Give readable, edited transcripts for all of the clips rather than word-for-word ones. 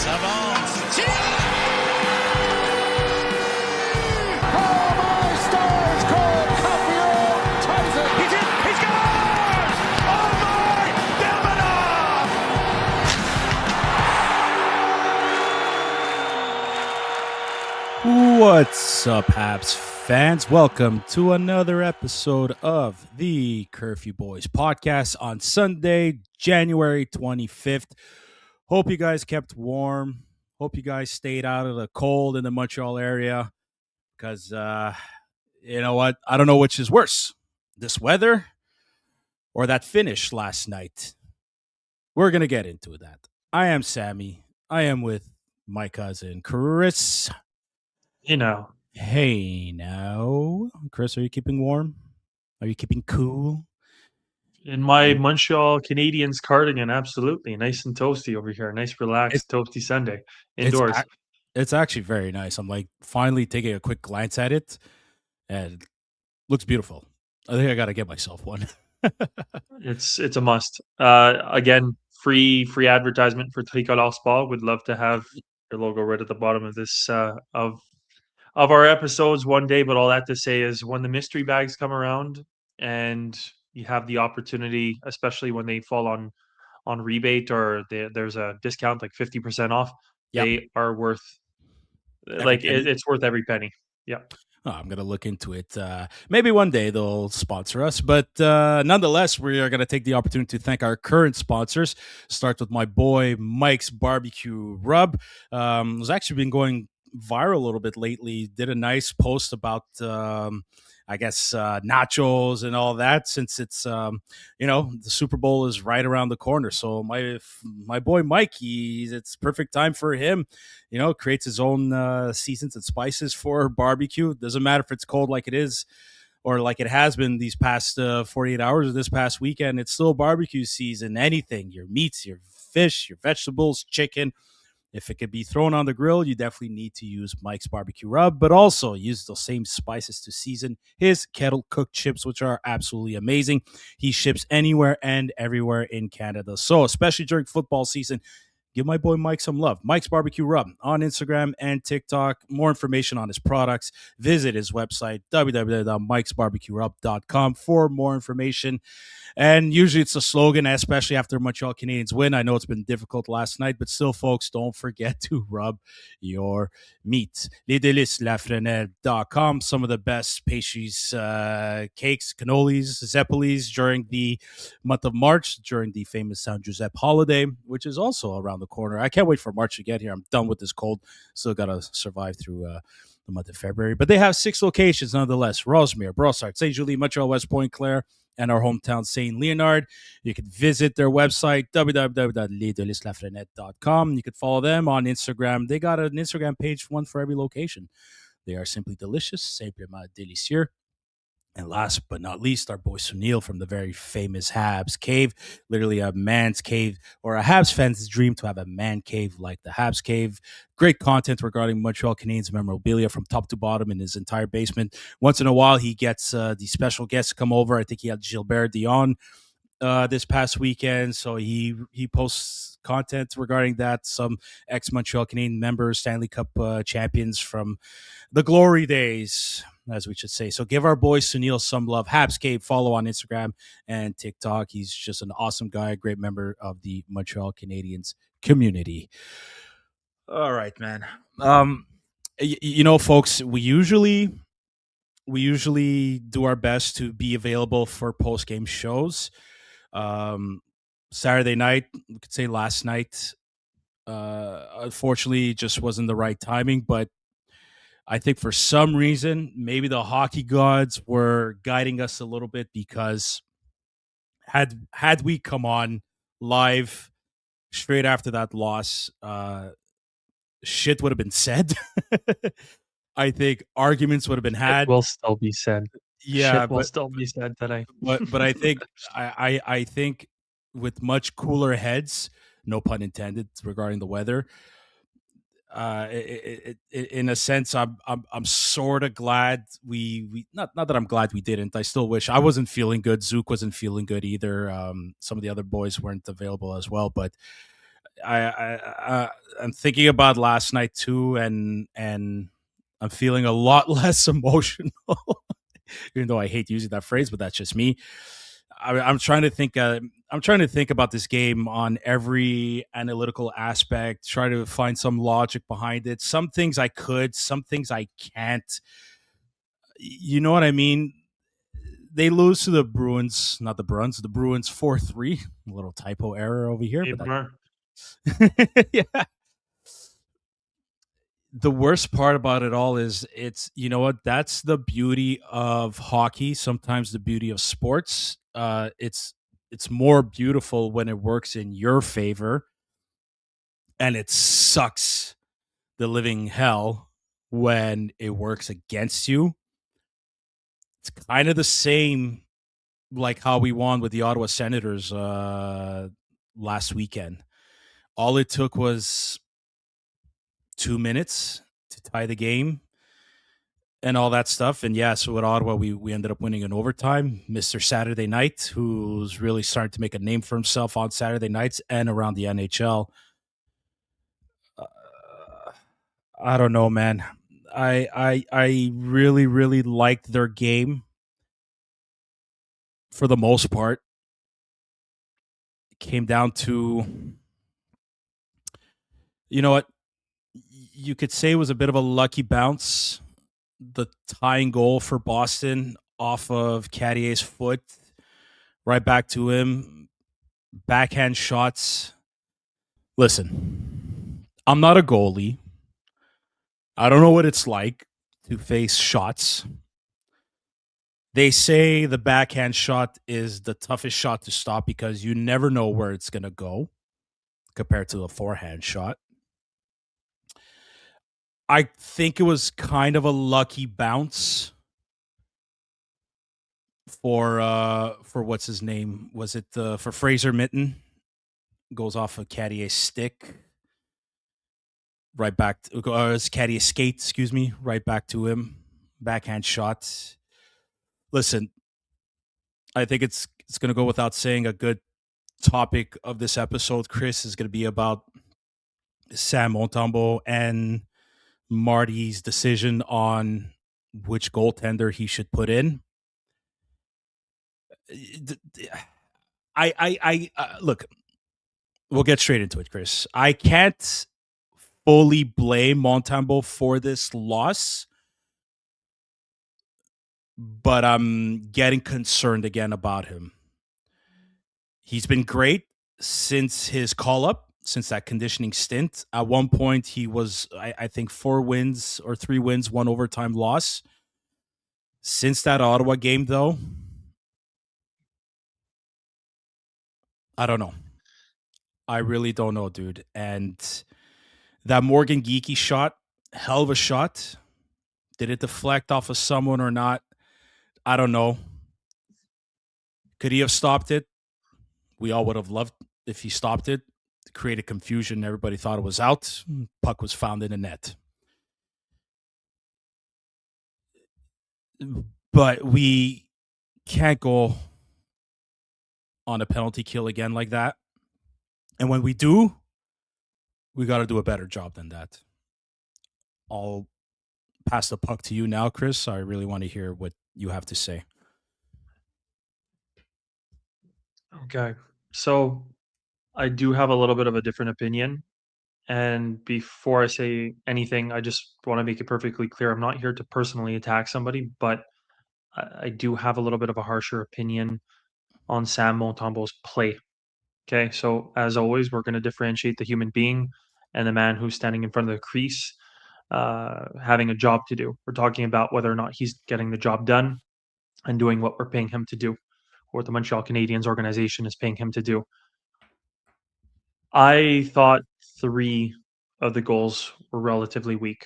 Savant. Oh my stars! Cole Caufield ties it. He's in. He scores! Oh my! Davidoff! What's up, Habs fans? Welcome to another episode of the Curfew Boys Podcast on Sunday, January 25th. Hope you guys kept warm. Hope you guys stayed out of the cold in the Montreal area because, you know what? I don't know which is worse, this weather or that finish last night. We're going to get into that. I am Sammy. I am with my cousin, Chris. You know. Hey now. Chris, are you keeping warm? Are you keeping cool? In my Montreal Canadiens cardigan, absolutely. Nice and toasty over here. Nice, relaxed, toasty Sunday indoors. It's actually very nice. I'm like finally taking a quick glance at it and it looks beautiful. I think I got to get myself one. It's a must. Again, free advertisement for Tricolore Sport. Would love to have your logo right at the bottom of this of our episodes one day. But all that to say is when the mystery bags come around and you have the opportunity, especially when they fall on rebate or there's a discount like 50% off, they are worth it's worth every penny. Yeah. Oh, I'm going to look into it. Maybe one day they'll sponsor us. But nonetheless, we are going to take the opportunity to thank our current sponsors. Start with my boy, Mike's Barbecue Rub. It's actually been going viral a little bit lately. Did a nice post about nachos and all that, since it's the Super Bowl is right around the corner. So my boy Mike, it's perfect time for him. Creates his own seasons and spices for barbecue. Doesn't matter if it's cold like it is or like it has been these past 48 hours or this past weekend. It's still barbecue season. Anything, your meats, your fish, your vegetables, chicken. If it could be thrown on the grill, you definitely need to use Mike's Barbecue Rub, but also use those same spices to season his kettle cooked chips, which are absolutely amazing. He ships anywhere and everywhere in Canada. So, especially during football season, give my boy Mike some love. Mike's Barbecue Rub on Instagram and TikTok. More information on his products. Visit his website, www.mikesbarbecuerub.com for more information. And usually it's a slogan, especially after Montreal Canadiens win. I know it's been difficult last night, but still, folks, don't forget to rub your meat. LesDelicesLafresnaye.com. Some of the best pastries, cakes, cannolis, zeppelis during the month of March, during the famous San Giuseppe holiday, which is also around the corner. I can't wait for March to get here. I'm done with this cold. Still got to survive through the month of February. But they have 6 locations nonetheless. Rosemere, Brossard, St. Julie, Montreal, West Point, Clare, and our hometown, St. Leonard. You can visit their website, www.lesdeliceslafresnaye.com. You can follow them on Instagram. They got an Instagram page, one for every location. They are simply delicious, simplement délicieux. And last but not least, our boy Sunil from the very famous Habs Cave. Literally a man's cave, or a Habs fan's dream to have a man cave like the Habs Cave. Great content regarding Montreal Canadiens memorabilia from top to bottom in his entire basement. Once in a while, he gets the special guests to come over. I think he had Gilbert Dion this past weekend. So he posts content regarding that. Some ex-Montreal Canadiens members, Stanley Cup champions from the glory days, as we should say. So give our boy Sunil some love. Habs Cave, follow on Instagram and TikTok. He's just an awesome guy, a great member of the Montreal Canadiens community. All right, man. Folks, we usually do our best to be available for post-game shows. Saturday night, we could say last night, unfortunately, just wasn't the right timing, but I think for some reason, maybe the hockey gods were guiding us a little bit, because had we come on live straight after that loss, shit would have been said. I think arguments would have been had. It will still be said. Yeah, shit will still be said today. But I think I think with much cooler heads, no pun intended, regarding the weather. In a sense, I'm sort of glad we not that I'm glad we didn't. I still wish. I wasn't feeling good. Zook wasn't feeling good either. Some of the other boys weren't available as well. But I'm thinking about last night too, and I'm feeling a lot less emotional. Even though I hate using that phrase, but that's just me. I'm trying to think. I'm trying to think about this game on every analytical aspect. Try to find some logic behind it. Some things I could, some things I can't. You know what I mean? They lose to the Bruins, not the Bruins, the Bruins 4-3. A little typo error over here, but yeah. The worst part about it all is it's, you know what, that's the beauty of hockey, sometimes the beauty of sports. It's more beautiful when it works in your favor, and it sucks the living hell when it works against you. It's kind of the same like how we won with the Ottawa Senators last weekend. All it took was 2 minutes to tie the game and all that stuff. And yeah, so with Ottawa, we ended up winning in overtime. Mr. Saturday Night, who's really starting to make a name for himself on Saturday nights and around the NHL. I don't know, man. I really, really liked their game for the most part. It came down to, you know what? You could say it was a bit of a lucky bounce. The tying goal for Boston off of Cartier's foot, right back to him. Backhand shots. Listen, I'm not a goalie. I don't know what it's like to face shots. They say the backhand shot is the toughest shot to stop because you never know where it's going to go compared to a forehand shot. I think it was kind of a lucky bounce for what's his name? Was it for Fraser Mitten? Goes off of Caddy's stick, right back. It's Caddy's skate, excuse me, right back to him. Backhand shot. Listen, I think it's going to go without saying. A good topic of this episode, Chris, is going to be about Sam Montembeault and Marty's decision on which goaltender he should put in. I look. We'll get straight into it, Chris. I can't fully blame Montembeault for this loss, but I'm getting concerned again about him. He's been great since his call up, since that conditioning stint. At one point, he was, I think, 4 wins or 3 wins, 1 overtime loss. Since that Ottawa game, though, I don't know. I really don't know, dude. And that Morgan Geekie shot, hell of a shot. Did it deflect off of someone or not? I don't know. Could he have stopped it? We all would have loved if he stopped it. It created confusion. Everybody thought it was out. Puck was found in the net. But we can't go on a penalty kill again like that. And when we do, we got to do a better job than that. I'll pass the puck to you now, Chris. I really want to hear what you have to say. Okay. So I do have a little bit of a different opinion. And before I say anything, I just want to make it perfectly clear. I'm not here to personally attack somebody, but I do have a little bit of a harsher opinion on Sam Montembeault's play. Okay. So as always, we're going to differentiate the human being and the man who's standing in front of the crease, having a job to do. We're talking about whether or not he's getting the job done and doing what we're paying him to do, or what the Montreal Canadiens organization is paying him to do. I thought 3 of the goals were relatively weak.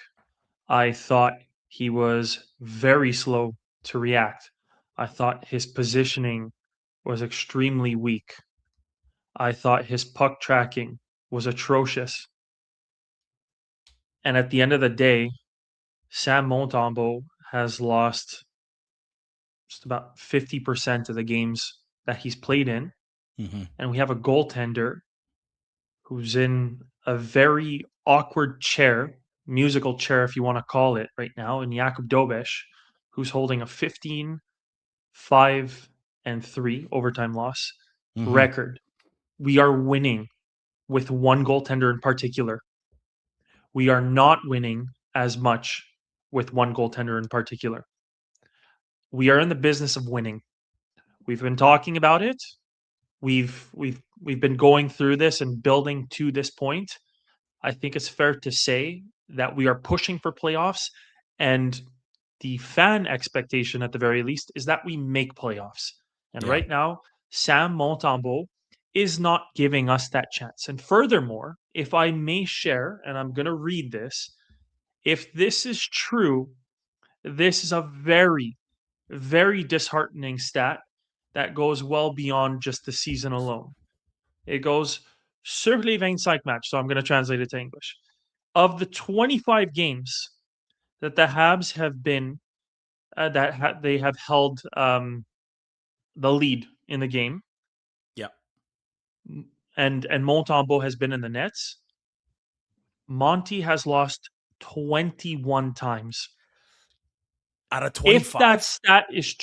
I thought he was very slow to react. I thought his positioning was extremely weak. I thought his puck tracking was atrocious. And at the end of the day, Sam Montembeault has lost just about 50% of the games that he's played in. Mm-hmm. And we have a goaltender who's in a very awkward chair, musical chair, if you want to call it right now, and Jakub Dobes, who's holding a 15-5-3 overtime loss record. We are winning with one goaltender in particular. We are not winning as much with one goaltender in particular. We are in the business of winning. We've been talking about it. We've been going through this and building to this point. I think it's fair to say that we are pushing for playoffs, and the fan expectation at the very least is that we make playoffs. And Yeah. right now, Sam Montembeault is not giving us that chance. And furthermore, if I may share, and I'm going to read this, if this is true, this is a very, very disheartening stat that goes well beyond just the season alone. It goes, sur les 25 matchs, so I'm going to translate it to English. Of the 25 games that the Habs have been, they have held the lead in the game, Yeah. and Montembeault has been in the nets, Monty has lost 21 times. Out of If 25. that stat is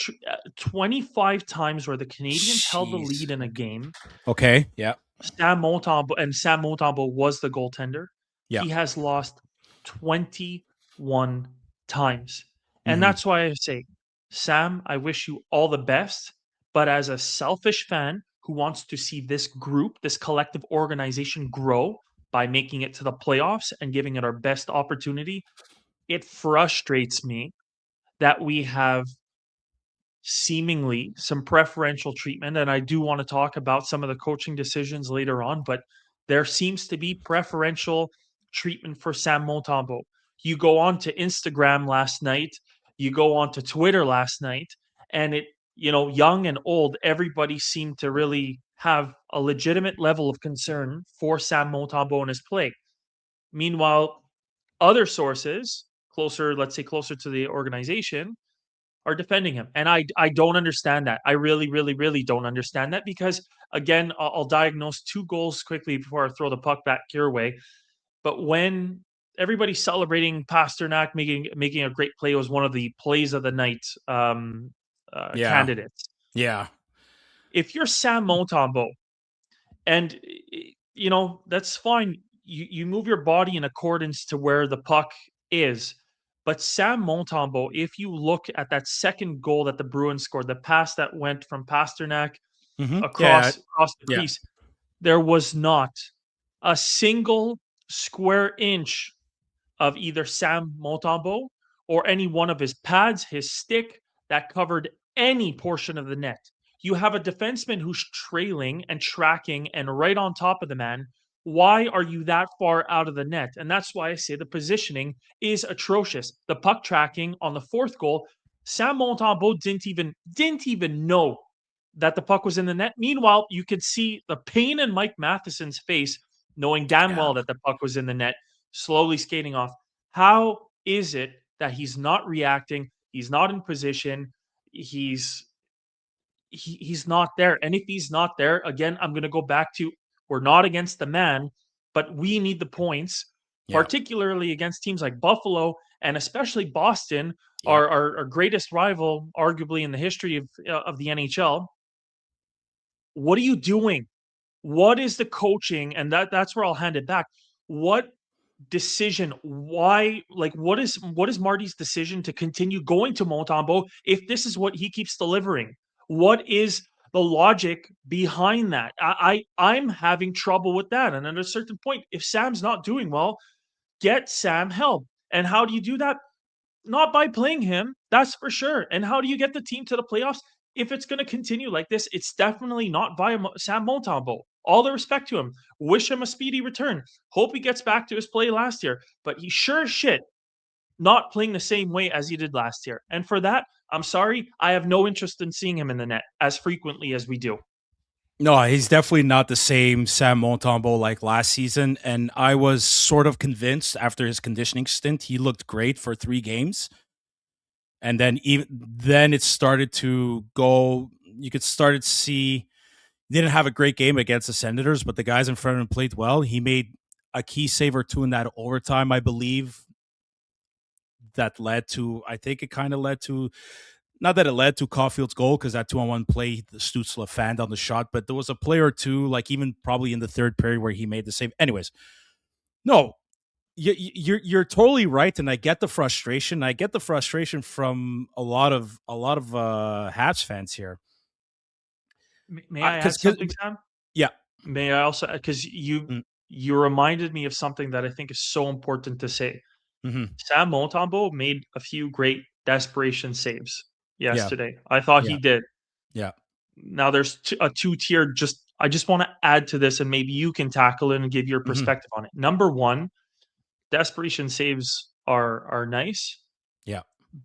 25 times where the Canadiens held the lead in a game, Okay. Yeah. Sam Montembeault was the goaltender. Yeah. He has lost 21 times. And that's why I say, Sam, I wish you all the best. But as a selfish fan who wants to see this group, this collective organization grow by making it to the playoffs and giving it our best opportunity, it frustrates me that we have seemingly some preferential treatment. And I do want to talk about some of the coaching decisions later on, but there seems to be preferential treatment for Sam Montembeault. You go on to Instagram last night, you go on to Twitter last night, and it, young and old, everybody seemed to really have a legitimate level of concern for Sam Montembeault and his play. Meanwhile, other sources let's say closer to the organization, are defending him. And I don't understand that. I really, really, really don't understand that because, again, I'll diagnose two goals quickly before I throw the puck back your way. But when everybody's celebrating Pasternak making a great play, it was one of the plays of the night candidates. Yeah. If you're Sam Montembeault, and that's fine. You move your body in accordance to where the puck is. But Sam Montembeault, if you look at that second goal that the Bruins scored, the pass that went from Pasternak across the crease, there was not a single square inch of either Sam Montembeault or any one of his pads, his stick, that covered any portion of the net. You have a defenseman who's trailing and tracking and right on top of the man. Why are you that far out of the net? And that's why I say the positioning is atrocious. The puck tracking on the fourth goal, Sam Montembeault didn't even know that the puck was in the net. Meanwhile, you could see the pain in Mike Matheson's face, knowing damn well that the puck was in the net, slowly skating off. How is it that he's not reacting? He's not in position. He's not there. And if he's not there, again, I'm going to go back to, we're not against the man, but we need the points, particularly against teams like Buffalo and especially Boston, our greatest rival, arguably in the history of the NHL. What are you doing? What is the coaching? And that's where I'll hand it back. What decision? Why? What is Marty's decision to continue going to Montembeault if this is what he keeps delivering? What is the logic behind that? I'm having trouble with that. And at a certain point, if Sam's not doing well, get Sam help. And how do you do that? Not by playing him, that's for sure. And how do you get the team to the playoffs? If it's going to continue like this, it's definitely not via Sam Montembeault. All the respect to him. Wish him a speedy return. Hope he gets back to his play last year. But he sure as shit not playing the same way as he did last year. And for that, I'm sorry, I have no interest in seeing him in the net as frequently as we do. No, he's definitely not the same Sam Montembeault like last season. And I was sort of convinced after his conditioning stint, he looked great for 3 games. And then it started to go, you could start to see didn't have a great game against the Senators, but the guys in front of him played well. He made a key save or two in that overtime, I believe, that led to, I think it kind of led to, not that it led to Caufield's goal because that 2-on-1 play, the Stützle fanned on the shot, but there was a play or two, like even probably in the third period where he made the save. Anyways, no, you're totally right, and I get the frustration. I get the frustration from a lot of Habs fans here. May I add something, Sam? Yeah. May I also, because you reminded me of something that I think is so important to say. Mm-hmm. Sam Montembeault made a few great desperation saves yesterday. I thought he Yeah. did. Yeah. Now there's a two-tier. I just want to add to this, and maybe you can tackle it and give your perspective on it. Number one, desperation saves are nice. Yeah.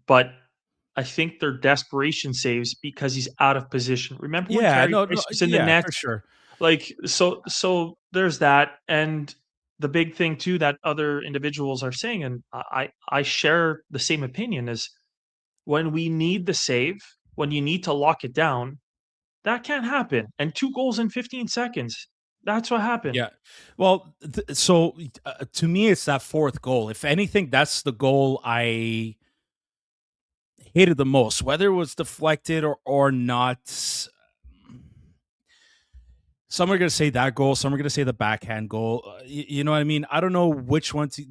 But I think they're desperation saves because he's out of position. Remember when Carey Price was in the net? For sure. Like, so there's that, and the big thing too that other individuals are saying, and I share the same opinion, is when we need the save, when you need to lock it down, that can't happen. And 2 goals in 15 seconds, that's what happened. Yeah. Well, to me, it's that fourth goal. If anything, that's the goal I hated the most, whether it was deflected or not. Some are going to say that goal. Some are going to say the backhand goal. You know what I mean? I don't know which one to.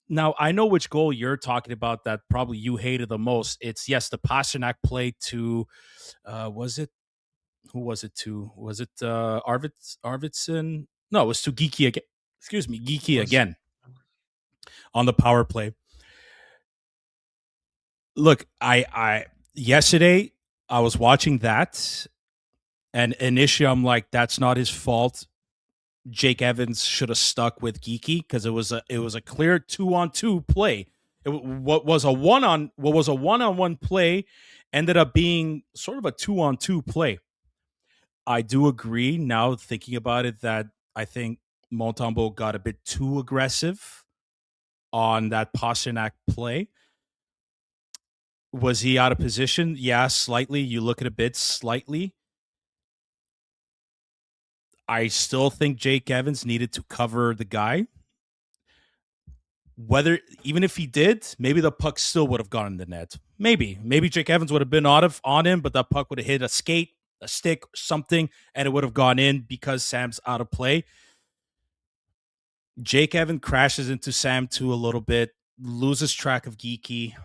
Now, I know which goal you're talking about that probably you hated the most. It's, yes, the Pasternak play to, was it? Who was it to? Was it Arvidsson? No, it was to Geeky again. Excuse me, Geeky again on the power play. Look, I yesterday I was watching that, and initially I'm like, that's not his fault. Jake Evans should have stuck with Geeky because it was a clear 2-on-2 play. What was a one-on-one play ended up being sort of a 2-on-2 play. I do agree now thinking about it that I think Montembeault got a bit too aggressive on that Pasternak play. Was he out of position? Yeah, slightly. You look at a bit slightly. I still think Jake Evans needed to cover the guy. Even if he did, maybe the puck still would have gone in the net. Maybe Jake Evans would have been on him, but that puck would have hit a skate, a stick, something, and it would have gone in because Sam's out of play. Jake Evans crashes into Sam too a little bit, loses track of Geeky.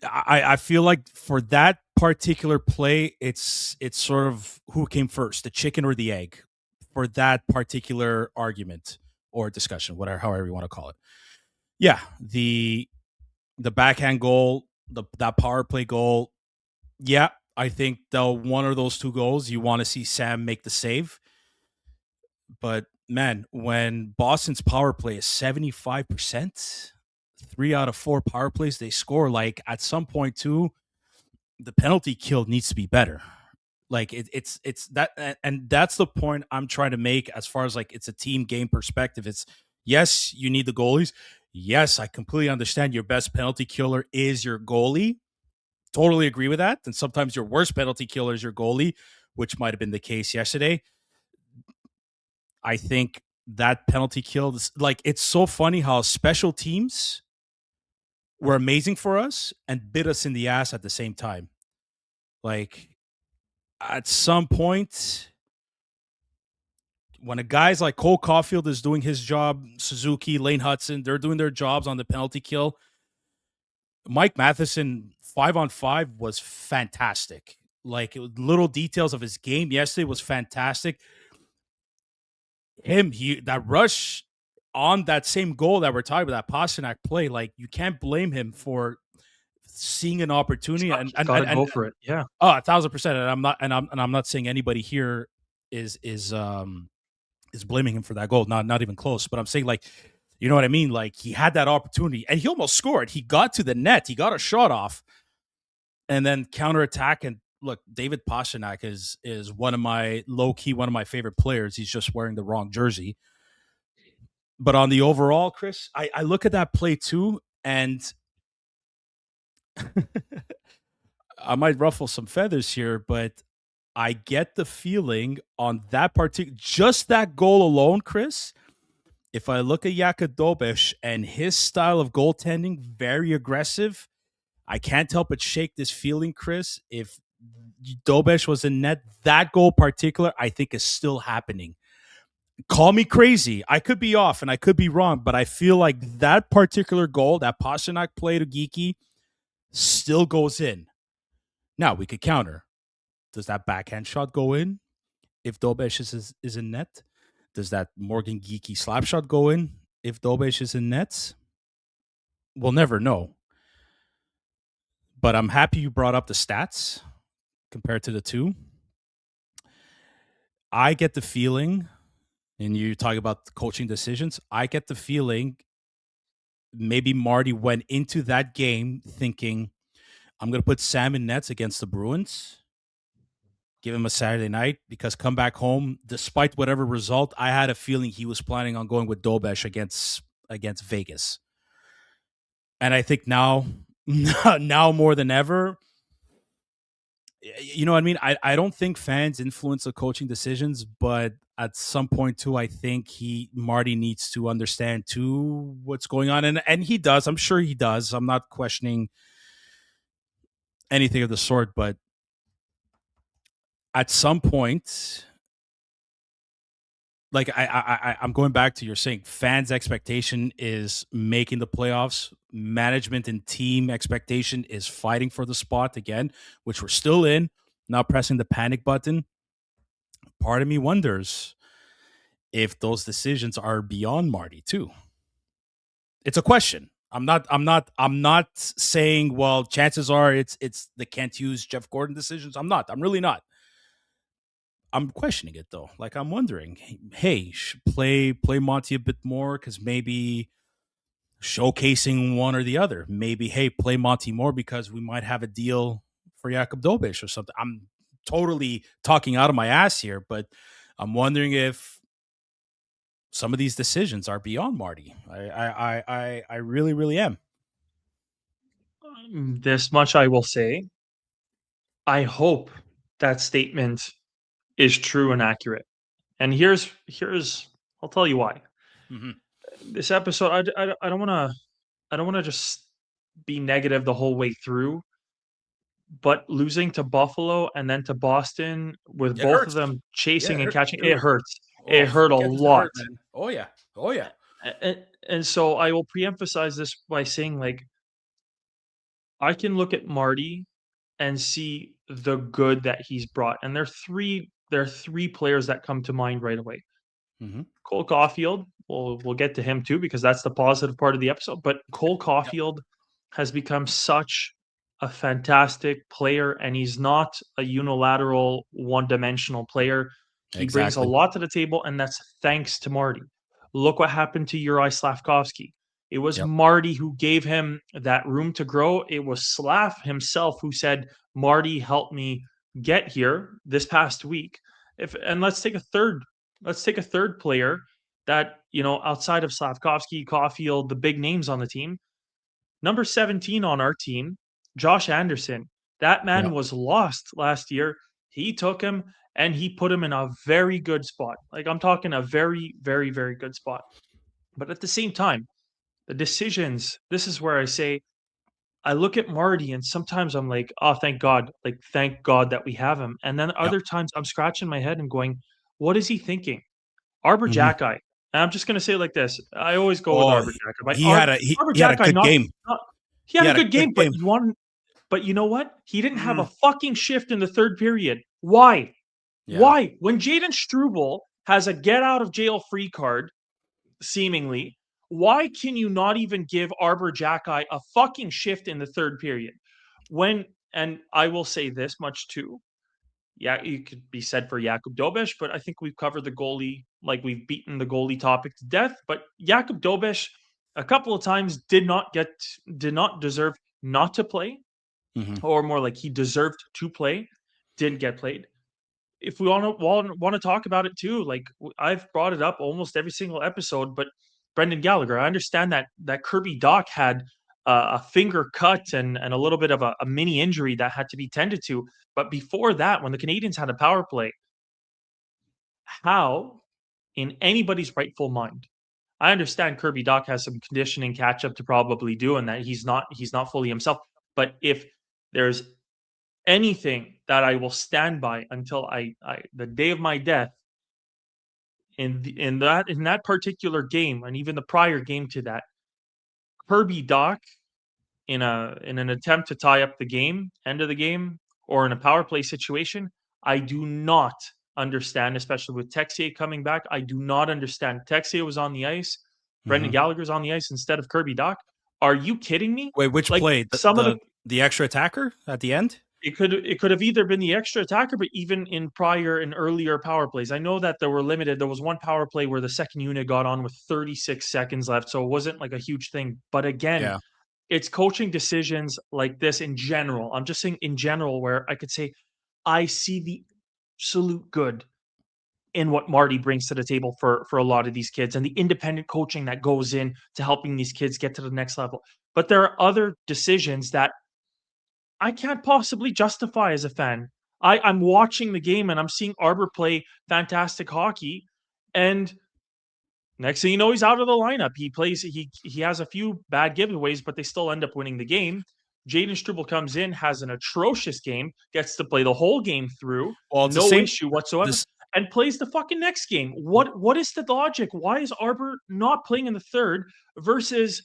I feel like for that particular play, it's sort of who came first, the chicken or the egg, for that particular argument or discussion, whatever, however you want to call it. Yeah, the backhand goal, that power play goal. Yeah, I think one of those two goals, you want to see Sam make the save. But man, when Boston's power play is 75%, 3 out of 4 power plays they score, like at some point too, the penalty kill needs to be better. Like it's that, and that's the point I'm trying to make as far as like it's a team game perspective. It's, yes, you need the goalies. Yes, I completely understand your best penalty killer is your goalie. Totally agree with that. And sometimes your worst penalty killer is your goalie, which might have been the case yesterday. I think that penalty kill, like, it's so funny how special teams were amazing for us and bit us in the ass at the same time. Like, at some point, when a guy's like Cole Caufield is doing his job, Suzuki, Lane Hudson, they're doing their jobs on the penalty kill. Mike Matheson 5-on-5 was fantastic. Like, little details of his game yesterday was fantastic. That rush on that same goal that we're talking about, that Pasternak play, like, you can't blame him for seeing an opportunity and go for it. Yeah. Oh, 1,000%. And I'm not saying anybody here is blaming him for that goal. Not even close. But I'm saying, like, you know what I mean? Like, he had that opportunity and he almost scored. He got to the net. He got a shot off and then counterattack. And look, David Pasternak is one of my favorite players. He's just wearing the wrong jersey. But on the overall, Chris, I look at that play too, and I might ruffle some feathers here, but I get the feeling on that particular, just that goal alone, Chris. If I look at Jakub Dobes and his style of goaltending, very aggressive, I can't help but shake this feeling, Chris. If Dobes was in net, that goal particular, I think is still happening. Call me crazy. I could be off and I could be wrong, but I feel like that particular goal, that Pasternak play to Geeky, still goes in. Now, we could counter. Does that backhand shot go in if Dobes is in net? Does that Morgan Geeky slap shot go in if Dobes is in nets? We'll never know. But I'm happy you brought up the stats compared to the two. I get the feeling, and you talk about coaching decisions, I get the feeling maybe Marty went into that game thinking, I'm going to put Sam in nets against the Bruins, give him a Saturday night, because come back home, despite whatever result, I had a feeling he was planning on going with Dobes against Vegas. And I think now more than ever, you know what I mean? I don't think fans influence the coaching decisions, but at some point too, I think Marty needs to understand too what's going on. And he does. I'm sure he does. I'm not questioning anything of the sort, but at some point, like I'm going back to your saying, fans' expectation is making the playoffs. Management and team expectation is fighting for the spot again, which we're still in, not pressing the panic button. Part of me wonders if those decisions are beyond Marty too. It's a question. I'm not saying, well, chances are it's the Kent Hughes, Jeff Gordon decisions. I'm really not. I'm questioning it though. Like, I'm wondering, hey, play Monty a bit more, because maybe showcasing one or the other. Maybe, hey, play Monty more because we might have a deal for Jakub Dobes or something. I'm totally talking out of my ass here, but I'm wondering if some of these decisions are beyond Marty. I really, really am. This much I will say. I hope that statement is true and accurate. And here's I'll tell you why. Mm-hmm. This episode, I don't want to just be negative the whole way through, but losing to Buffalo and then to Boston with It both of hurts. them chasing Yeah, and catching, it it hurts. hurts. Oh, It hurt a fuck yeah, does it lot. hurt, man? Oh yeah. Oh yeah. And so I will pre-emphasize this by saying, like, I can look at Marty and see the good that he's brought. And there are three players that come to mind right away. Mm-hmm. Cole Caufield, we'll get to him too, because that's the positive part of the episode. But Cole Yep. Caufield has become such a fantastic player, and he's not a unilateral, one-dimensional player. He brings a Exactly. lot to the table, and that's thanks to Marty. Look what happened to Uri Slavkovsky. It was Yep. Marty who gave him that room to grow. It was Slav himself who said, Marty helped me get here this past week. And let's take a third player that, outside of Slavkovsky, Caulfield, the big names on the team. Number 17 on our team, Josh Anderson. That man Yep. was lost last year. He took him and he put him in a very good spot. Like, I'm talking a very, very, very good spot. But at the same time, the decisions, this is where I say, I look at Marty and sometimes I'm like, oh, thank God. Like, thank God that we have him. And then Yep. other times I'm scratching my head and going, what is he thinking? Arbor Mm-hmm. Jacki. And I'm just going to say it like this. I always go with Oh, Arbor Jacki. But he had a good game. He had a He had a good good game, game. but you know what? He didn't have a Mm. fucking shift in the third period. Why? Yeah. Why? When Jaden Struble has a get out of jail free card, seemingly, why can you not even give Arbor Jacki a fucking shift in the third period? And I will say this much too. Yeah, it could be said for Jakub Dobes, but I think we've covered the goalie, like we've beaten the goalie topic to death. But Jakub Dobes, a couple of times, did not deserve not to play, Mm-hmm. or more like he deserved to play, didn't get played. If we want to talk about it too, like I've brought it up almost every single episode, but Brendan Gallagher, I understand that Kirby Doc had a finger cut and a little bit of a mini injury that had to be tended to. But before that, when the Canadiens had a power play, how in anybody's rightful mind, I understand Kirby Dach has some conditioning catch up to probably do, and that he's not fully himself. But if there's anything that I will stand by until I the day of my death, in that particular game, and even the prior game to that, Kirby Dach in an attempt to tie up the game, end of the game, or in a power play situation, I do not understand, especially with Texier coming back. I do not understand. Texier was on the ice. Brendan Mhm. Gallagher's on the ice instead of Kirby Dach. Are you kidding me? Wait, which Like play? some of The extra attacker at the end? it could have either been the extra attacker, but even in prior and earlier power plays. I know that there were limited. There was one power play where the second unit got on with 36 seconds left, so it wasn't like a huge thing. But again, Yeah. it's coaching decisions like this in general. I'm just saying in general, where I could say I see the absolute good in what Marty brings to the table for a lot of these kids and the independent coaching that goes in to helping these kids get to the next level. But there are other decisions that I can't possibly justify as a fan. I'm watching the game and I'm seeing Arbor play fantastic hockey, and next thing you know, he's out of the lineup. He has a few bad giveaways, but they still end up winning the game. Jaden Struble comes in, has an atrocious game, gets to play the whole game through, Well, it's the no same. issue whatsoever, This and plays the fucking next game. What is the logic? Why is Arbor not playing in the third versus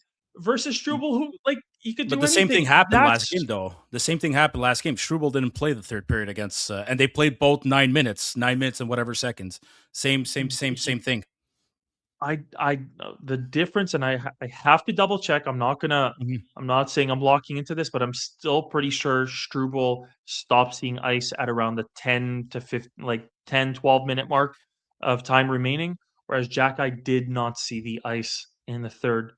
Struble, who like he could But do the same thing anything? happened last That's game, though. The same thing happened last game. Struble didn't play the third period against, and they played both 9 minutes, 9 minutes and whatever seconds. Same thing. the difference, and I have to double check. Mhm. I'm not saying I'm locking into this, but I'm still pretty sure Struble stopped seeing ice at around the 10 to 15, like 10, 12 minute mark of time remaining, whereas Jack did not see the ice in the third.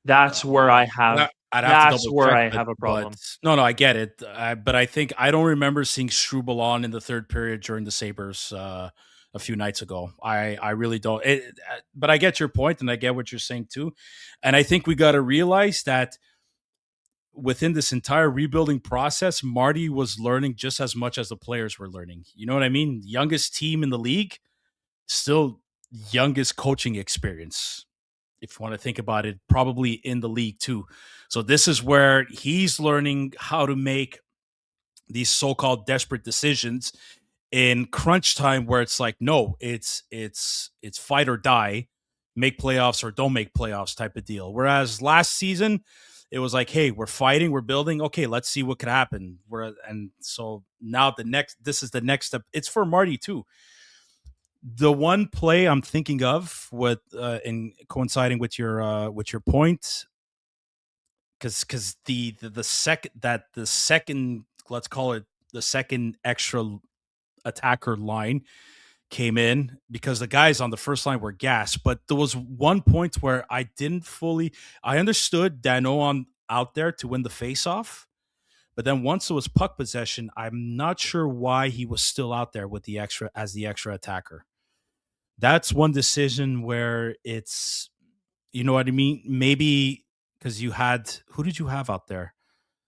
That's where I have I'd have to that's double where check, I but have a problem. no, I get it. But I don't remember seeing Struble on in the third period during the Sabres a few nights ago. I really don't. But I get your point, and I get what you're saying too. And I think we got to realize that within this entire rebuilding process, Marty was learning just as much as the players were learning. You know what I mean? Youngest team in the league, still youngest coaching experience. If you want to think about it, probably in the league too. So this is where he's learning how to make these so-called desperate decisions in crunch time, where it's like, no, it's fight or die, make playoffs or don't make playoffs type of deal. Whereas last season, it was like, hey, we're fighting, we're building. Okay, let's see what could happen. And so now this is the next step. It's for Marty too. The one play I'm thinking of, with in coinciding with your point, because the second, let's call it the second extra attacker line came in, because the guys on the first line were gassed. But there was one point where I understood Dano on out there to win the faceoff, but then once it was puck possession, I'm not sure why he was still out there with the extra attacker. That's one decision where it's, you know what I mean? Maybe because who did you have out there?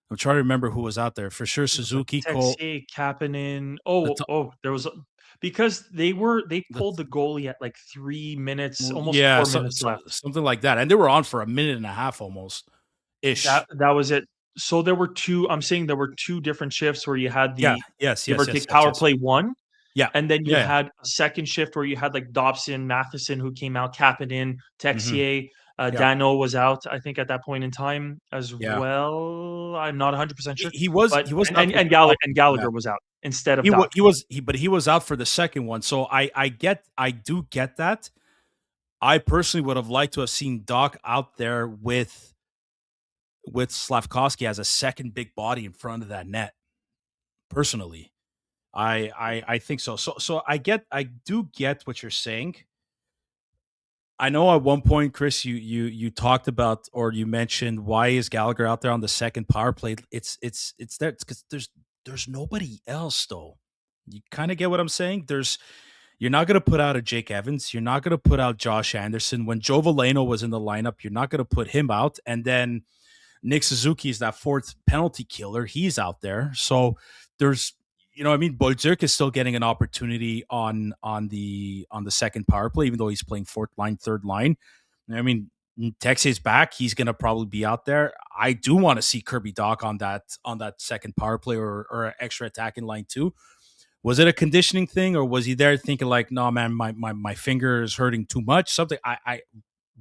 I'm trying to remember who was out there. For sure, It was like Suzuki, Cole. Texier, Kapanen. The, t- There was because they the pulled the goalie at like 3 minutes, almost Yeah, 4 minutes left. something like that. And they were on for a minute and a half almost ish. That was it. So there were two. I'm saying there were two different shifts where you had Yeah. the Yes. give or Yes. Yes. take Yes. power Yes. play one, Yeah. and then you Yeah. had a second shift where you had like Dobson, Matheson, who came out, Kapanen, Mm-hmm. Texier, Yeah. Dano was out, I think, at that point in time as Yeah. well. I'm not 100% He, sure, he was but he was out for and the Gallagher was out instead of he Doc. he was out for the second one. So I do get that. I personally would have liked to have seen Doc out there with Slavkovsky as a second big body in front of that net. Personally, I think so. So I do get what you're saying. I know at one point, Chris, you talked about, or you mentioned, why is Gallagher out there on the second power play? It's there because there's nobody else though. You kind of get what I'm saying. You're not going to put out a Jake Evans. You're not going to put out Josh Anderson. When Joe Valeno was in the lineup, you're not going to put him out. And then Nick Suzuki is that fourth penalty killer. He's out there. So there's, Bolzerk is still getting an opportunity on the second power play, even though he's playing fourth line, third line. I mean, Texas back. He's going to probably be out there. I do want to see Kirby Doc on that second power play or extra attacking line too. Was it a conditioning thing, or was he there thinking like, no, man, my finger is hurting too much? Something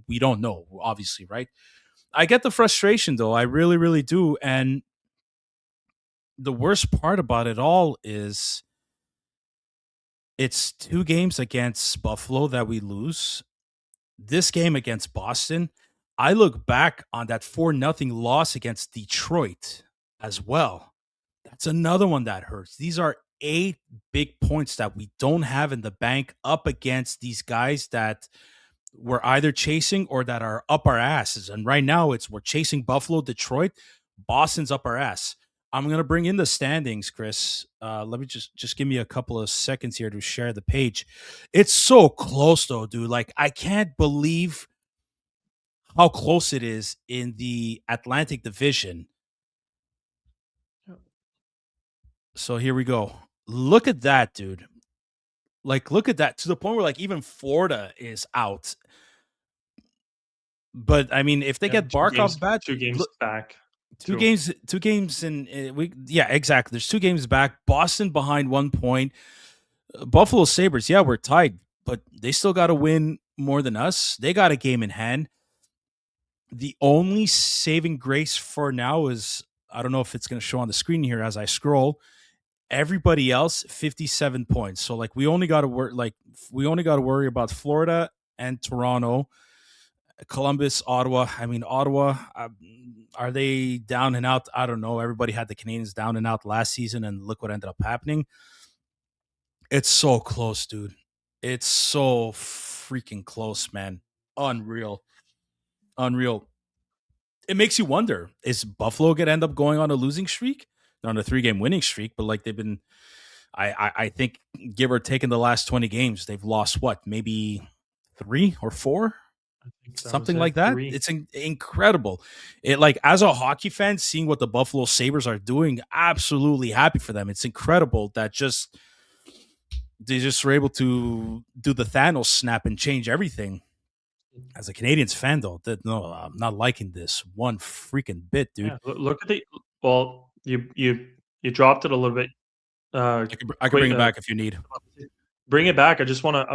we don't know, obviously, right? I get the frustration though. I really, really do. And the worst part about it all is it's 2 games against Buffalo that we lose. This game against Boston, I look back on that 4-0 loss against Detroit as well. That's another one that hurts. These are 8 big points that we don't have in the bank up against these guys that we're either chasing or that are up our asses. And right now we're chasing Buffalo, Detroit, Boston's up our ass. I'm going to bring in the standings, Chris. Let me just give me a couple of seconds here to share the page. It's so close though, dude. Like, I can't believe how close it is in the Atlantic Division. So here we go. Look at that, dude. Like, look at that, to the point where like even Florida is out. But I mean, if they get Barkov back, 2 games back. Two games in we yeah, exactly. There's 2 games back. Boston behind 1 point. Buffalo Sabres, yeah, we're tied, but they still got to win more than us. They got a game in hand. The only saving grace for now is, I don't know if it's going to show on the screen here as I scroll, everybody else 57 points. So like we only got to worry about Florida and Toronto. Columbus, Ottawa. I mean, Ottawa, are they down and out? I don't know. Everybody had the Canadiens down and out last season, and look what ended up happening. It's so close, dude. It's so freaking close, man. Unreal. It makes you wonder, is Buffalo going to end up going on a losing streak? They're on a 3-game winning streak, but like they've been, I think, give or take in the last 20 games, they've lost what, maybe 3 or 4? Something like that. 3. It's incredible. It, like, as a hockey fan, seeing what the Buffalo Sabres are doing, absolutely happy for them. It's incredible that they just were able to do the Thanos snap and change everything. As a Canadiens fan, though, no, I'm not liking this one freaking bit, dude. Yeah, look at you dropped it a little bit. I can bring it back if you need. Bring it back. I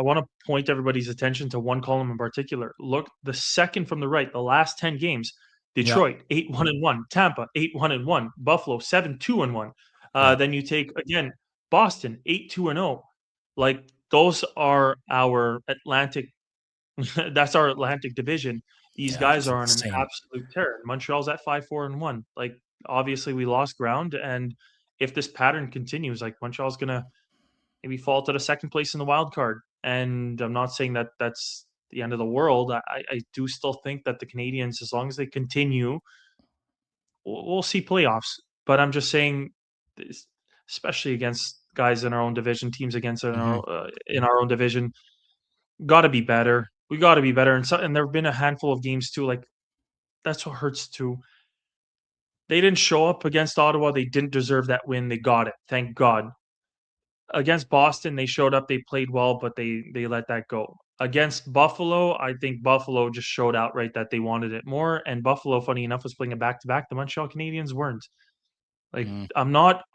want to point everybody's attention to one column in particular. Look, the second from the right, the last 10 games. Detroit 8-1-1, Tampa 8-1-1, Buffalo 7-2-1. Then you take again Boston 8-2-0. Like, those are our Atlantic. That's our Atlantic division. These guys are on an absolute tear. Montreal's at 5-4-1. Like, obviously we lost ground, and if this pattern continues, like, Montreal's gonna maybe fall to the second place in the wild card. And I'm not saying that that's the end of the world. I do still think that the Canadiens, as long as they continue, we'll see playoffs. But I'm just saying, especially against guys in our own division, teams against in our own division, got to be better. We got to be better. And there have been a handful of games too. Like, that's what hurts too. They didn't show up against Ottawa. They didn't deserve that win. They got it. Thank God. Against Boston, they showed up, they played well, but they let that go. Against Buffalo, I think Buffalo just showed outright that they wanted it more, and Buffalo, funny enough, was playing a back-to-back. The Montreal Canadiens weren't. Like, I'm not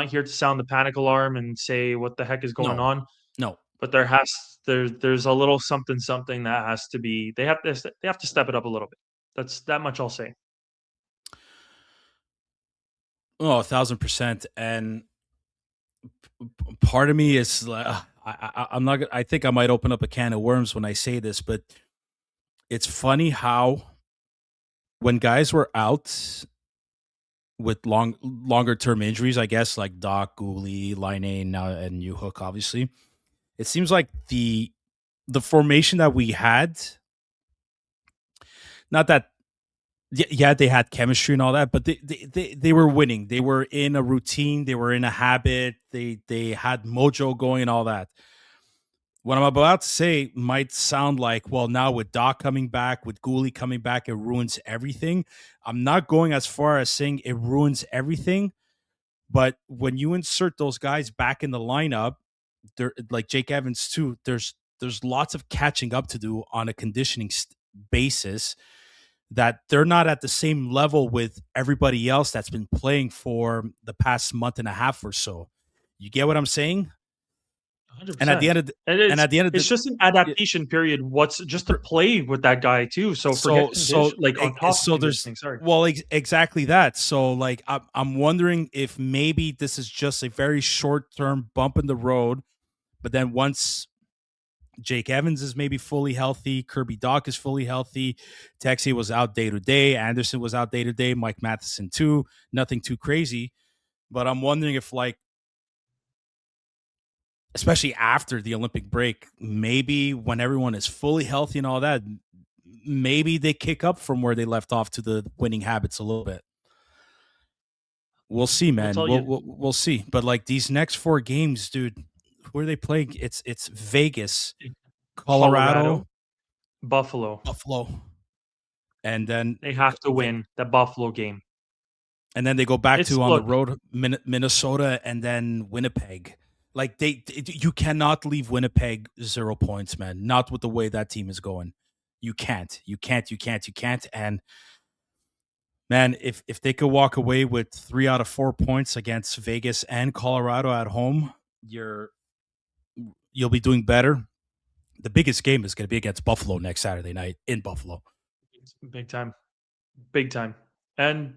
here to sound the panic alarm and say what the heck is going on. No. But there's a little something that has to be. They have to step it up a little bit. That's that much I'll say. Oh, 1,000%. And part of me is I'm not. I think I might open up a can of worms when I say this, but it's funny how when guys were out with longer term injuries, I guess, like Doc, Gooley, Laine, and New Hook, obviously, it seems like the formation that we had, not that. Yeah, they had chemistry and all that, but they were winning. They were in a routine. They were in a habit. They had mojo going and all that. what I'm about to say might sound like, well, now with Doc coming back, with Gooley coming back, it ruins everything. I'm not going as far as saying it ruins everything, but when you insert those guys back in the lineup, there, like Jake Evans too, there's lots of catching up to do on a conditioning basis that they're not at the same level with everybody else that's been playing for the past month and a half or so. You get what I'm saying? 100%. And at the end of the, And and at the end of it's the just an adaptation period. What's just to play with that guy too. So forget like on top so of there's conditioning. Sorry. well exactly that. So like I'm wondering if maybe this is just a very short term bump in the road, but then once Jake Evans is maybe fully healthy, Kirby Dach is fully healthy, Texie was out day to day, Anderson was out day to day, Mike Matheson too, nothing too crazy, but I'm wondering if like, especially after the Olympic break, maybe when everyone is fully healthy and all that, maybe they kick up from where they left off to the winning habits a little bit. We'll see, man. We'll see. But like these next 4 games, dude, who are they playing? It's Vegas, Colorado, Buffalo, and then they have to win the Buffalo game. And then they go back on the road, Minnesota, and then Winnipeg. Like you cannot leave Winnipeg 0 points, man. Not with the way that team is going. You can't. And man, if they could walk away with 3 out of 4 points against Vegas and Colorado at home, you'll be doing better. The biggest game is going to be against Buffalo next Saturday night in Buffalo. Big time. And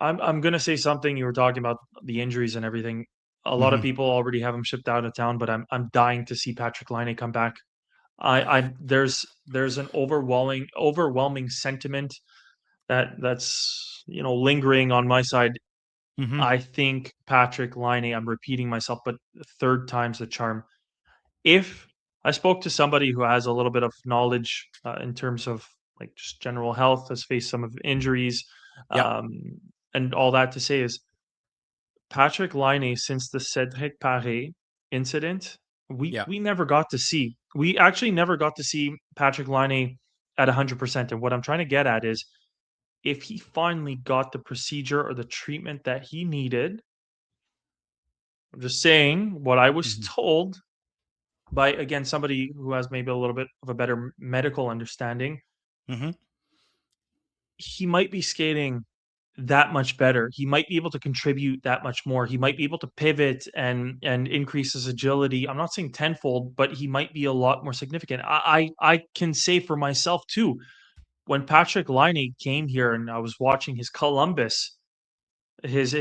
I'm going to say something. You were talking about the injuries and everything. A lot of people already have him shipped out of town, but I'm dying to see Patrik Laine come back. There's an overwhelming sentiment that's lingering on my side. I think Patrik Laine, I'm repeating myself, but third time's the charm. If I spoke to somebody who has a little bit of knowledge in terms of like just general health, has faced some of injuries, and all that to say is Patrik Laine, since the Cedric Paré incident, we never got to see. We actually never got to see Patrik Laine at 100%. And what I'm trying to get at is if he finally got the procedure or the treatment that he needed, I'm just saying what I was told by, again, somebody who has maybe a little bit of a better medical understanding, he might be skating that much better. He might be able to contribute that much more. He might be able to pivot and increase his agility. I'm not saying tenfold, but he might be a lot more significant. I can say for myself too, when Patrik Laine came here and I was watching his Columbus, his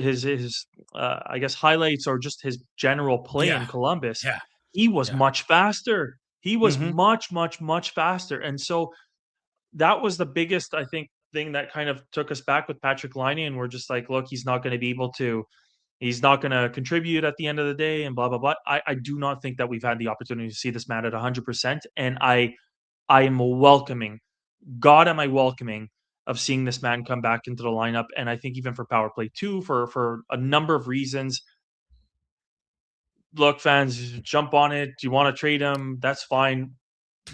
I guess highlights or just his general play in Columbus, he was much faster. He was much faster. And so that was the biggest, I think, thing that kind of took us back with Patrik Laine, and we're just like, look, he's not going to contribute at the end of the day, and blah blah blah. I do not think that we've had the opportunity to see this man at 100%, and I am welcoming. God, am I welcoming of seeing this man come back into the lineup, and I think even for power play too, for a number of reasons. Look, fans, jump on it. Do you want to trade him? That's fine.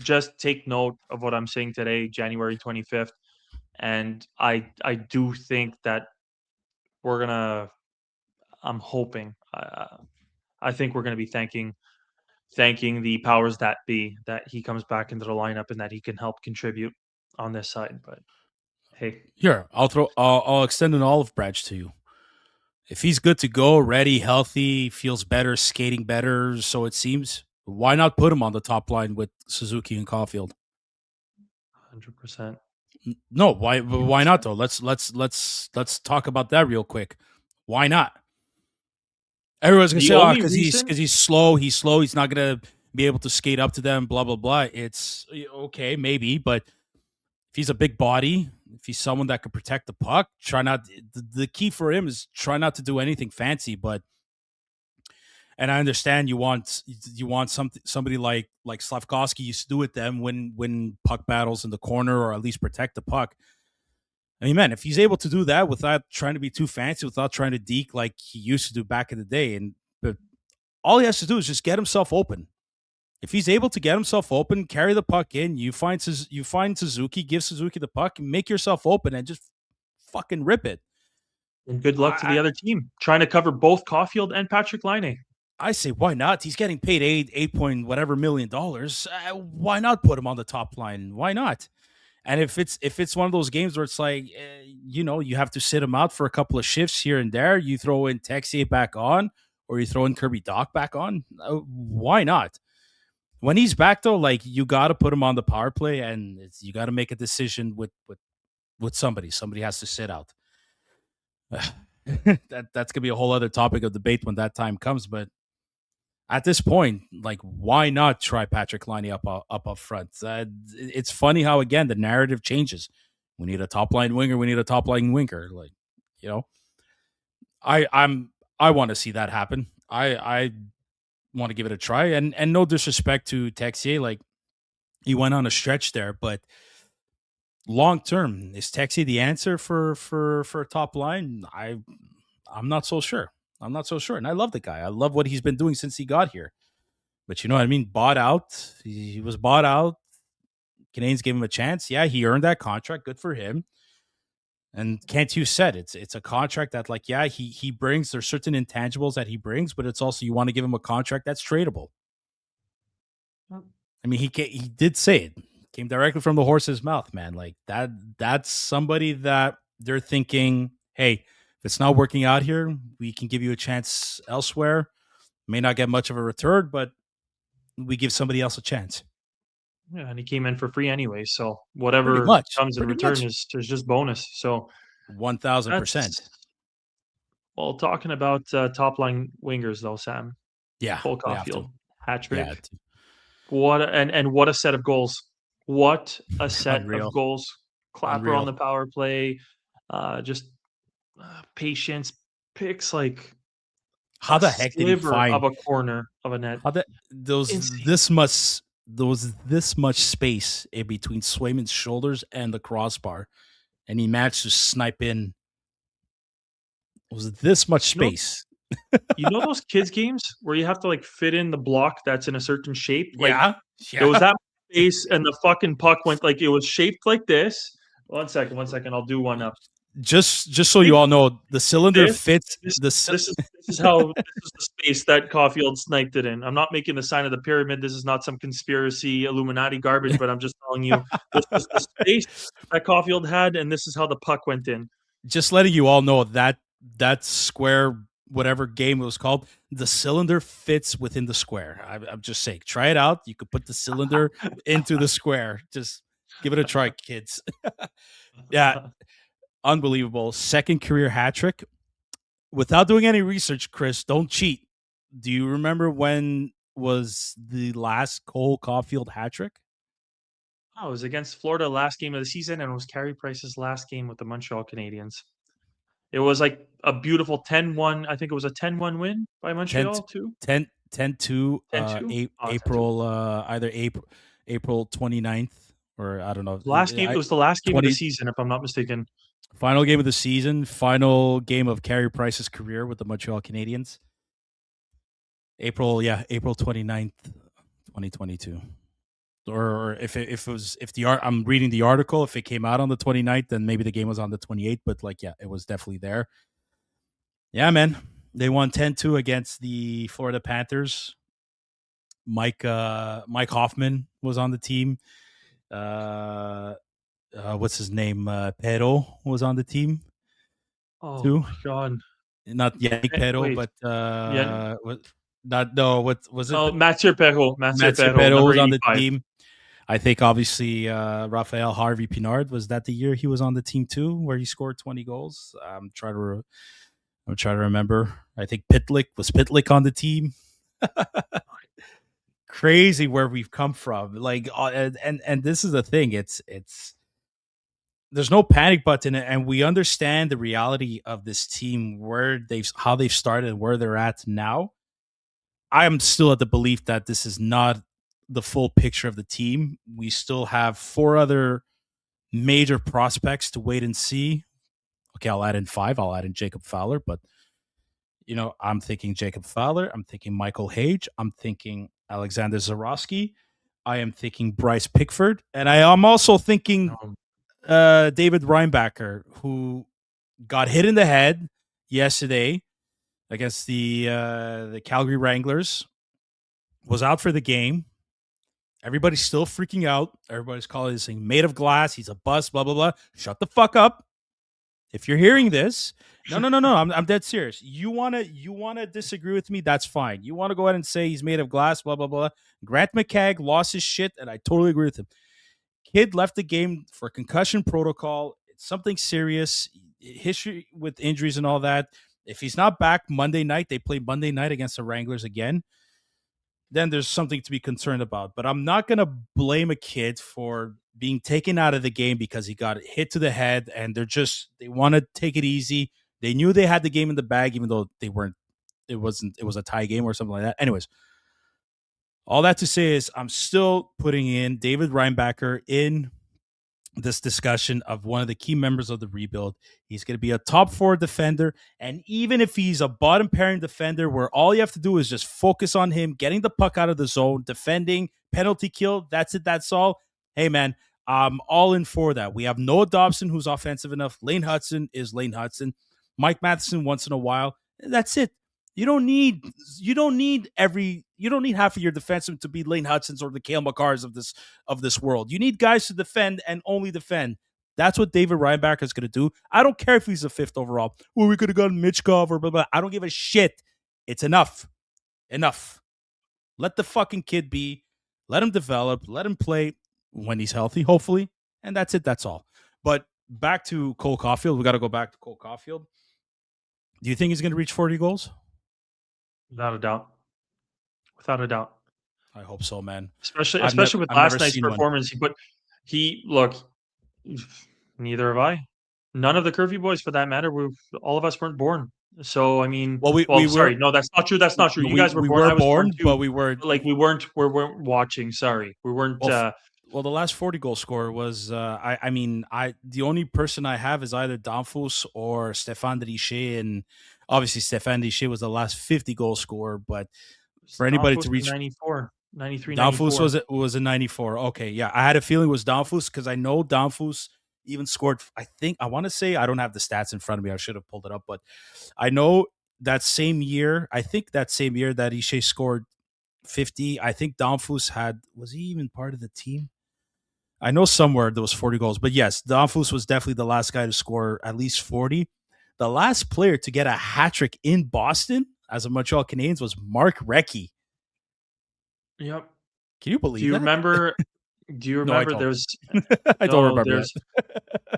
Just take note of what I'm saying today, January 25th. And I do think that I'm hoping, I think we're going to be thanking the powers that be that he comes back into the lineup and that he can help contribute on this side. But hey, here, I'll extend an olive branch to you. If he's good to go, ready, healthy, feels better, skating better, so it seems, why not put him on the top line with Suzuki and Caufield? 100%. No, why not though? Let's talk about that real quick. Why not? Everyone's gonna say, because he's slow. He's not gonna be able to skate up to them. Blah blah blah. It's okay, maybe, but if he's a big body, if he's someone that could protect the puck, try not. The key for him is try not to do anything fancy. But, and I understand you want somebody like Slavkovsky used to do with them, win puck battles in the corner or at least protect the puck. I mean, man, if he's able to do that without trying to be too fancy, without trying to deke like he used to do back in the day, but all he has to do is just get himself open. If he's able to get himself open, carry the puck in, you find Suzuki, give Suzuki the puck, make yourself open, and just fucking rip it. And good luck to the other team trying to cover both Caufield and Patrick Laine. I say, why not? He's getting paid eight point whatever $million. Why not put him on the top line? Why not? And if it's one of those games where it's like, you have to sit him out for a couple of shifts here and there, you throw in Texier back on, or you throw in Kirby Dach back on. Why not? When he's back though, like you got to put him on the power play, and you got to make a decision with somebody. Somebody has to sit out. That's gonna be a whole other topic of debate when that time comes. But at this point, like, why not try Patrick Laine up front? It's funny how again the narrative changes. We need a top line winger. We need a top line winger. Like, I want to see that happen. I want to give it a try. And no disrespect to Texier, like he went on a stretch there, but long term, is Texier the answer for a top line? I'm not so sure. I'm not so sure. And I love the guy. I love what he's been doing since he got here. But you know what I mean? Bought out. He was bought out. Canadiens gave him a chance. Yeah, he earned that contract. Good for him. And Kent Hughes said it's a contract that, like, yeah, he brings, there's certain intangibles that he brings, but it's also, you want to give him a contract that's tradable. I mean, he did say it. Came directly from the horse's mouth, man. Like that's somebody that they're thinking, hey, if it's not working out here, we can give you a chance elsewhere. May not get much of a return, but we give somebody else a chance. Yeah, and he came in for free anyway, so whatever comes in return is just bonus. So 1,000%. Well, talking about top line wingers though, Sam. Yeah, Cole Caufield, HatTrick. Yeah. What a set of goals! What a set Unreal. of goals! Clapper Unreal. on the power play, just patience, picks like how the heck did he find of a corner of a net? How that this much space in between Swayman's shoulders and the crossbar, and he managed to snipe in. Was this much space? You know those kids games where you have to like fit in the block that's in a certain shape? Like, yeah. There was that space, and the fucking puck went like it was shaped like this. One second. I'll do one up. Just so you all know, the cylinder fits. This is the space that Caufield sniped it in. I'm not making the sign of the pyramid. This is not some conspiracy Illuminati garbage, but I'm just telling you this is the space that Caufield had, and this is how the puck went in. Just letting you all know that square, whatever game it was called, the cylinder fits within the square. I'm just saying, try it out. You could put the cylinder into the square. Just give it a try, kids. Yeah. Unbelievable. Second career hat trick. Without doing any research, Chris, don't cheat. Do you remember when was the last Cole Caufield hat trick? Oh, it was against Florida last game of the season, and it was Carey Price's last game with the Montreal Canadiens. It was like a beautiful 10-1. I think it was a 10-1 win by Montreal, too. 10-2, April, either April 29th, or I don't know. Last game. It was the last game of the season, if I'm not mistaken. Final game of the season, final game of Carey Price's career with the Montreal Canadiens. April 29th, 2022. Or if I'm reading the article, if it came out on the 29th, then maybe the game was on the 28th, but like, yeah, it was definitely there. Yeah, man. They won 10-2 against the Florida Panthers. Mike Hoffman was on the team. What's his name? Perrault was on the team. Oh, too. my God. Not Yannick Perrault, but what was it? Oh, Mathieu Perrault. Mathieu Perrault was on the team. I think obviously Raphael Harvey Pinard, was that the year he was on the team too, where he scored 20 goals? I'm trying to remember. I think Pitlick on the team. Crazy where we've come from. Like, and this is the thing. It's there's no panic button, and we understand the reality of this team, how they've started and where they're at now. I am still at the belief that this is not the full picture of the team. We still have 4 other major prospects to wait and see. Okay, I'll add in 5. I'll add in Jacob Fowler, but I'm thinking Jacob Fowler. I'm thinking Michael Hage. I'm thinking Alexander Zarowski. I am thinking Bryce Pickford. And I am also thinking Um, David Reinbacher, who got hit in the head yesterday against the Calgary Wranglers, was out for the game. Everybody's still freaking out. Everybody's calling this thing made of glass. He's a bust, blah, blah, blah. Shut the fuck up. If you're hearing this, no. I'm dead serious. You wanna disagree with me? That's fine. You want to go ahead and say he's made of glass, blah, blah, blah. Grant McCagg lost his shit, and I totally agree with him. Kid left the game for concussion protocol. It's something serious. History with injuries and all that. If he's not back Monday night, they play Monday night against the Wranglers again, then there's something to be concerned about. But I'm not going to blame a kid for being taken out of the game because he got hit to the head and they want to take it easy. They knew they had the game in the bag, even though they weren't, it was a tie game or something like that. Anyways, all that to say is I'm still putting in David Reinbacher in this discussion of one of the key members of the rebuild. He's going to be a top 4 defender. And even if he's a bottom pairing defender where all you have to do is just focus on him, getting the puck out of the zone, defending, penalty kill, that's it, that's all. Hey, man, I'm all in for that. We have Noah Dobson, who's offensive enough. Lane Hudson is Lane Hudson. Mike Matheson once in a while. That's it. You don't need half of your defensemen to be Lane Hudson's or the Cale Makars of this world. You need guys to defend and only defend. That's what David Reinbacher is going to do. I don't care if he's the 5th overall. Well, we could have gotten Mitchkov or blah, blah. I don't give a shit. It's enough. Enough. Let the fucking kid be. Let him develop. Let him play when he's healthy, hopefully. And that's it. That's all. But back to Cole Caufield. We got to go back to Cole Caufield. Do you think he's going to reach 40 goals? Without a doubt. Without a doubt. I hope so, man. Especially with last night's performance. Look, neither have I. None of the Curfew Boys, for that matter. All of us weren't born. So I mean, sorry, no, that's not true. That's not true. You guys were born. I was born too, but we weren't. Like we weren't watching. Sorry, we weren't. Well, the last 40 goal scorer was the only person I have is either Danfus or Stéphane Richer, and obviously Stéphane Richer was the last 50 goal scorer. But for anybody to reach 94, 93, Danfus was a 94. Okay, yeah, I had a feeling it was Danfus because I know Danfus even scored. I want to say, I don't have the stats in front of me. I should have pulled it up, but I know that same year. I think that same year that Richer scored 50. I think Danfus was he even part of the team? I know somewhere there was 40 goals, but yes, Danfus was definitely the last guy to score at least 40. The last player to get a hat trick in Boston as a Montreal Canadiens was Mark Recchi. Yep. Can you believe? Do you that? remember? Do you remember? No, there's. I don't remember.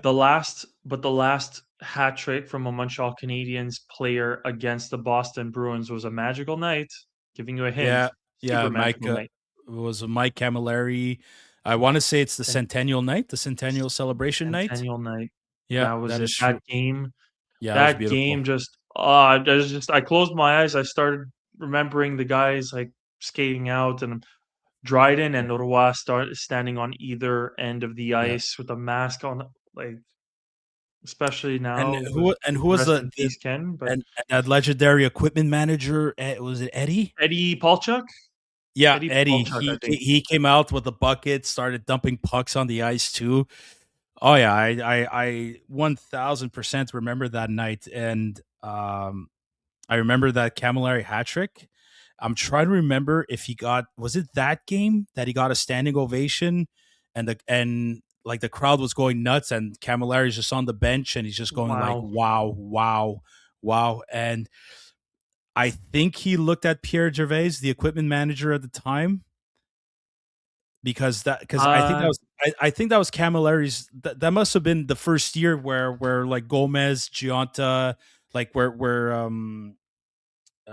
The last hat trick from a Montreal Canadiens player against the Boston Bruins was a magical night. Giving you a hint. Yeah. Mike night. It was Mike Camilleri. I want to say it's the Centennial night, the Centennial Celebration night. Centennial night. Yeah, that was it. That game. Yeah, that game just. I closed my eyes. I started remembering the guys like skating out, and Dryden and Roy standing on either end of the ice with a mask on, like, especially now. And who was the Ken? But and that legendary equipment manager? Was it Eddie? Eddie Palchuk? Yeah, Eddie. He came out with a bucket, started dumping pucks on the ice too. Oh yeah, I 1000% remember that night, and I remember that Camilleri hat trick. I'm trying to remember if was it that game that he got a standing ovation, and the crowd was going nuts, and Camilleri's just on the bench and he's just going like wow, and I think he looked at Pierre Gervais, the equipment manager at the time, because I think that was Camilleri's. That must have been the first year where like Gomez, Gionta, like where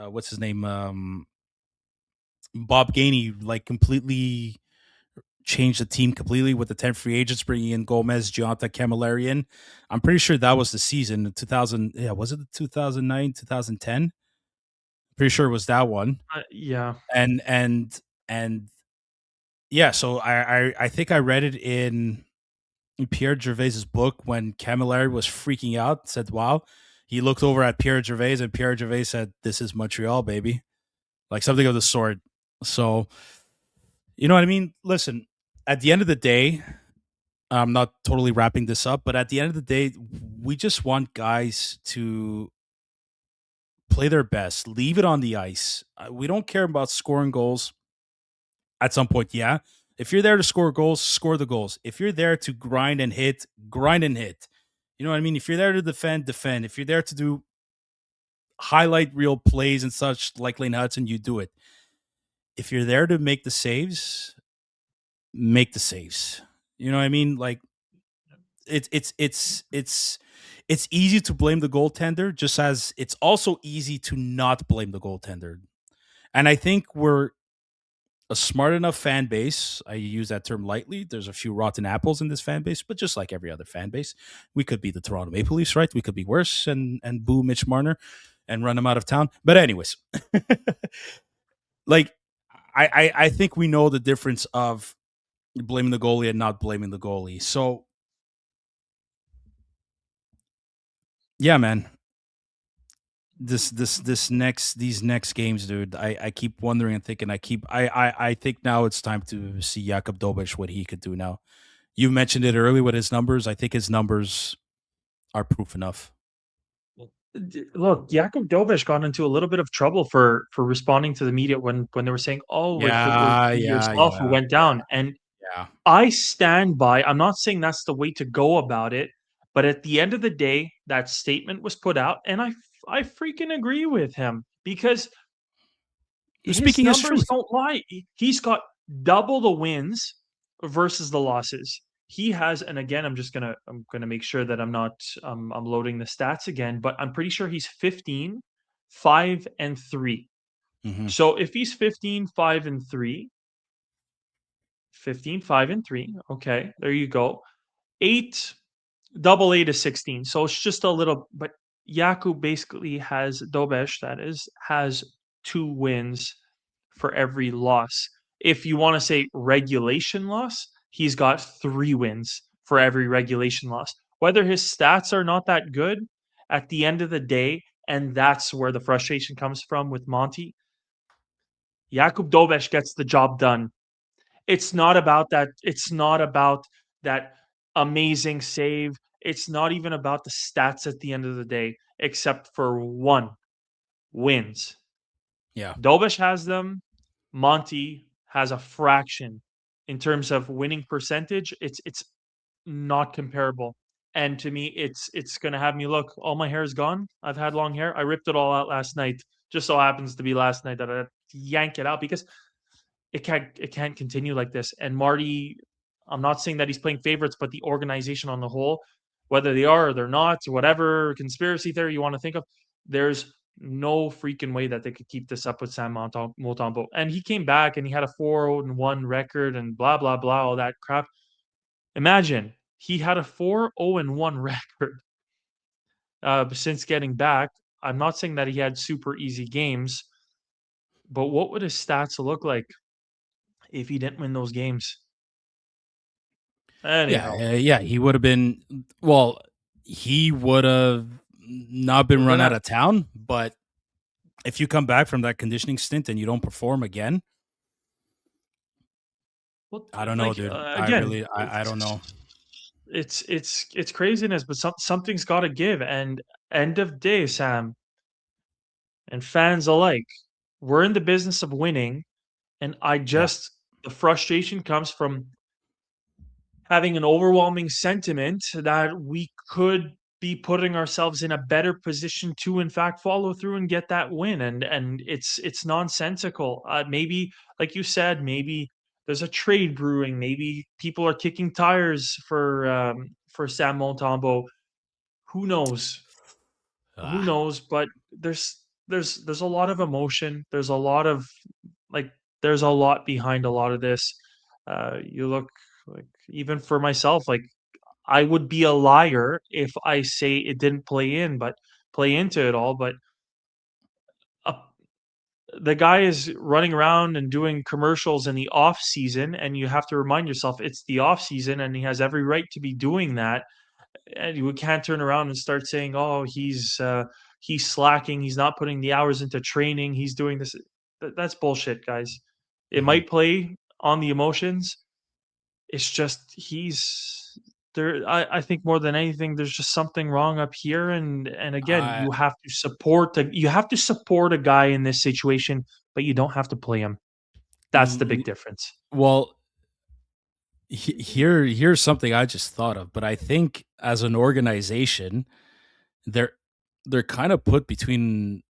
what's his name, Bob Gainey, like completely changed the team completely with the 10 free agents, bringing in Gomez, Gionta, Camilleri in. I'm pretty sure that was the season, 2000. Yeah, was it the 2009, 2010? Pretty sure it was that one. Yeah. And yeah, so I think I read it in Pierre Gervais's book when Camilleri was freaking out, said, wow, he looked over at Pierre Gervais, and Pierre Gervais said, "This is Montreal, baby," like something of the sort. So, you know what I mean? Listen, at the end of the day, I'm not totally wrapping this up, but at the end of the day, we just want guys to play their best, leave it on the ice. We don't care about scoring goals. At some point, yeah. If you're there to score goals, score the goals. If you're there to grind and hit, grind and hit. You know what I mean? If you're there to defend, defend. If you're there to do highlight reel plays and such like Lane Hudson, you do it. If you're there to make the saves, make the saves. You know what I mean? Like it's easy to blame the goaltender, just as it's also easy to not blame the goaltender. And I think we're a smart enough fan base. I use that term lightly. There's a few rotten apples in this fan base, but just like every other fan base, we could be the Toronto Maple Leafs, right? We could be worse and boo Mitch Marner and run him out of town. But anyways, like I think we know the difference of blaming the goalie and not blaming the goalie. So yeah, man. These next games, dude. I keep wondering and thinking. I think now it's time to see Jakub Dobes what he could do now. You mentioned it early with his numbers. I think his numbers are proof enough. Look, Jakub Dobes got into a little bit of trouble for responding to the media when they were saying, "Oh, if it was yourself who went down," and Yeah. I stand by. I'm not saying that's the way to go about it, but at the end of the day, that statement was put out, and I freaking agree with him because You're his speaking his numbers truth. don't lie. He's got double the wins versus the losses. He has, and again, I'm gonna make sure that I'm not I'm loading the stats again, but I'm pretty sure he's 15, 5, and 3. Mm-hmm. So if he's 15, 5, and 3, 15, 5, and 3, okay, there you go. 8, double 8 is 16. So it's just a little, but Jakub basically has Dobes, that is, has 2 wins for every loss. If you want to say regulation loss, he's got 3 wins for every regulation loss. Whether his stats are not that good at the end of the day, and that's where the frustration comes from with Monty, Jakub Dobes gets the job done. It's not about that. It's not about that amazing save. It's not even about the stats at the end of the day, except for one: wins. Yeah. Dobish has them. Monty has a fraction in terms of winning percentage. It's not comparable. And to me, it's gonna have me look. All my hair is gone. I've had long hair. I ripped it all out last night. Just so happens to be last night that I yank it out because it can't continue like this. And Marty, I'm not saying that he's playing favorites, but the organization on the whole, whether they are or they're not, whatever conspiracy theory you want to think of, there's no freaking way that they could keep this up with Sam Montembeault. And he came back and he had a 4-1 record and blah blah blah, all that crap. Imagine he had a 4-1 record since getting back. I'm not saying that he had super easy games, but what would his stats look like if he didn't win those games? Anyhow, Yeah. He would have been. Well, he would have not been we're run out gonna of town. But if you come back from that conditioning stint and you don't perform again, well, I don't know, like dude. again, I don't know. it's craziness, but something's got to give. And end of day, Sam and fans alike, we're in the business of winning, and I Yeah. just the frustration comes from having an overwhelming sentiment that we could be putting ourselves in a better position to in fact follow through and get that win. And it's nonsensical. Maybe like you said, maybe there's a trade brewing, maybe people are kicking tires for Sam Montembeault. Who knows, who Ah, knows, but there's a lot of emotion, there's a lot of like there's a lot behind a lot of this. You look like, even for myself, like I would be a liar if I say it didn't play into it all. But uh, the guy is running around and doing commercials in the off season, and you have to remind yourself it's the off season, and he has every right to be doing that. and you can't turn around and start saying, "Oh, he's slacking. He's not putting the hours into training. He's doing this." That's bullshit, guys. It Mhm. might play on the emotions. It's just he's there. I think more than anything, there's just something wrong up here, and again, I you have to support a guy in this situation, but you don't have to play him. That's the big l- difference. well, here's something I just thought of, but I think as an organization, they're they're kind of put between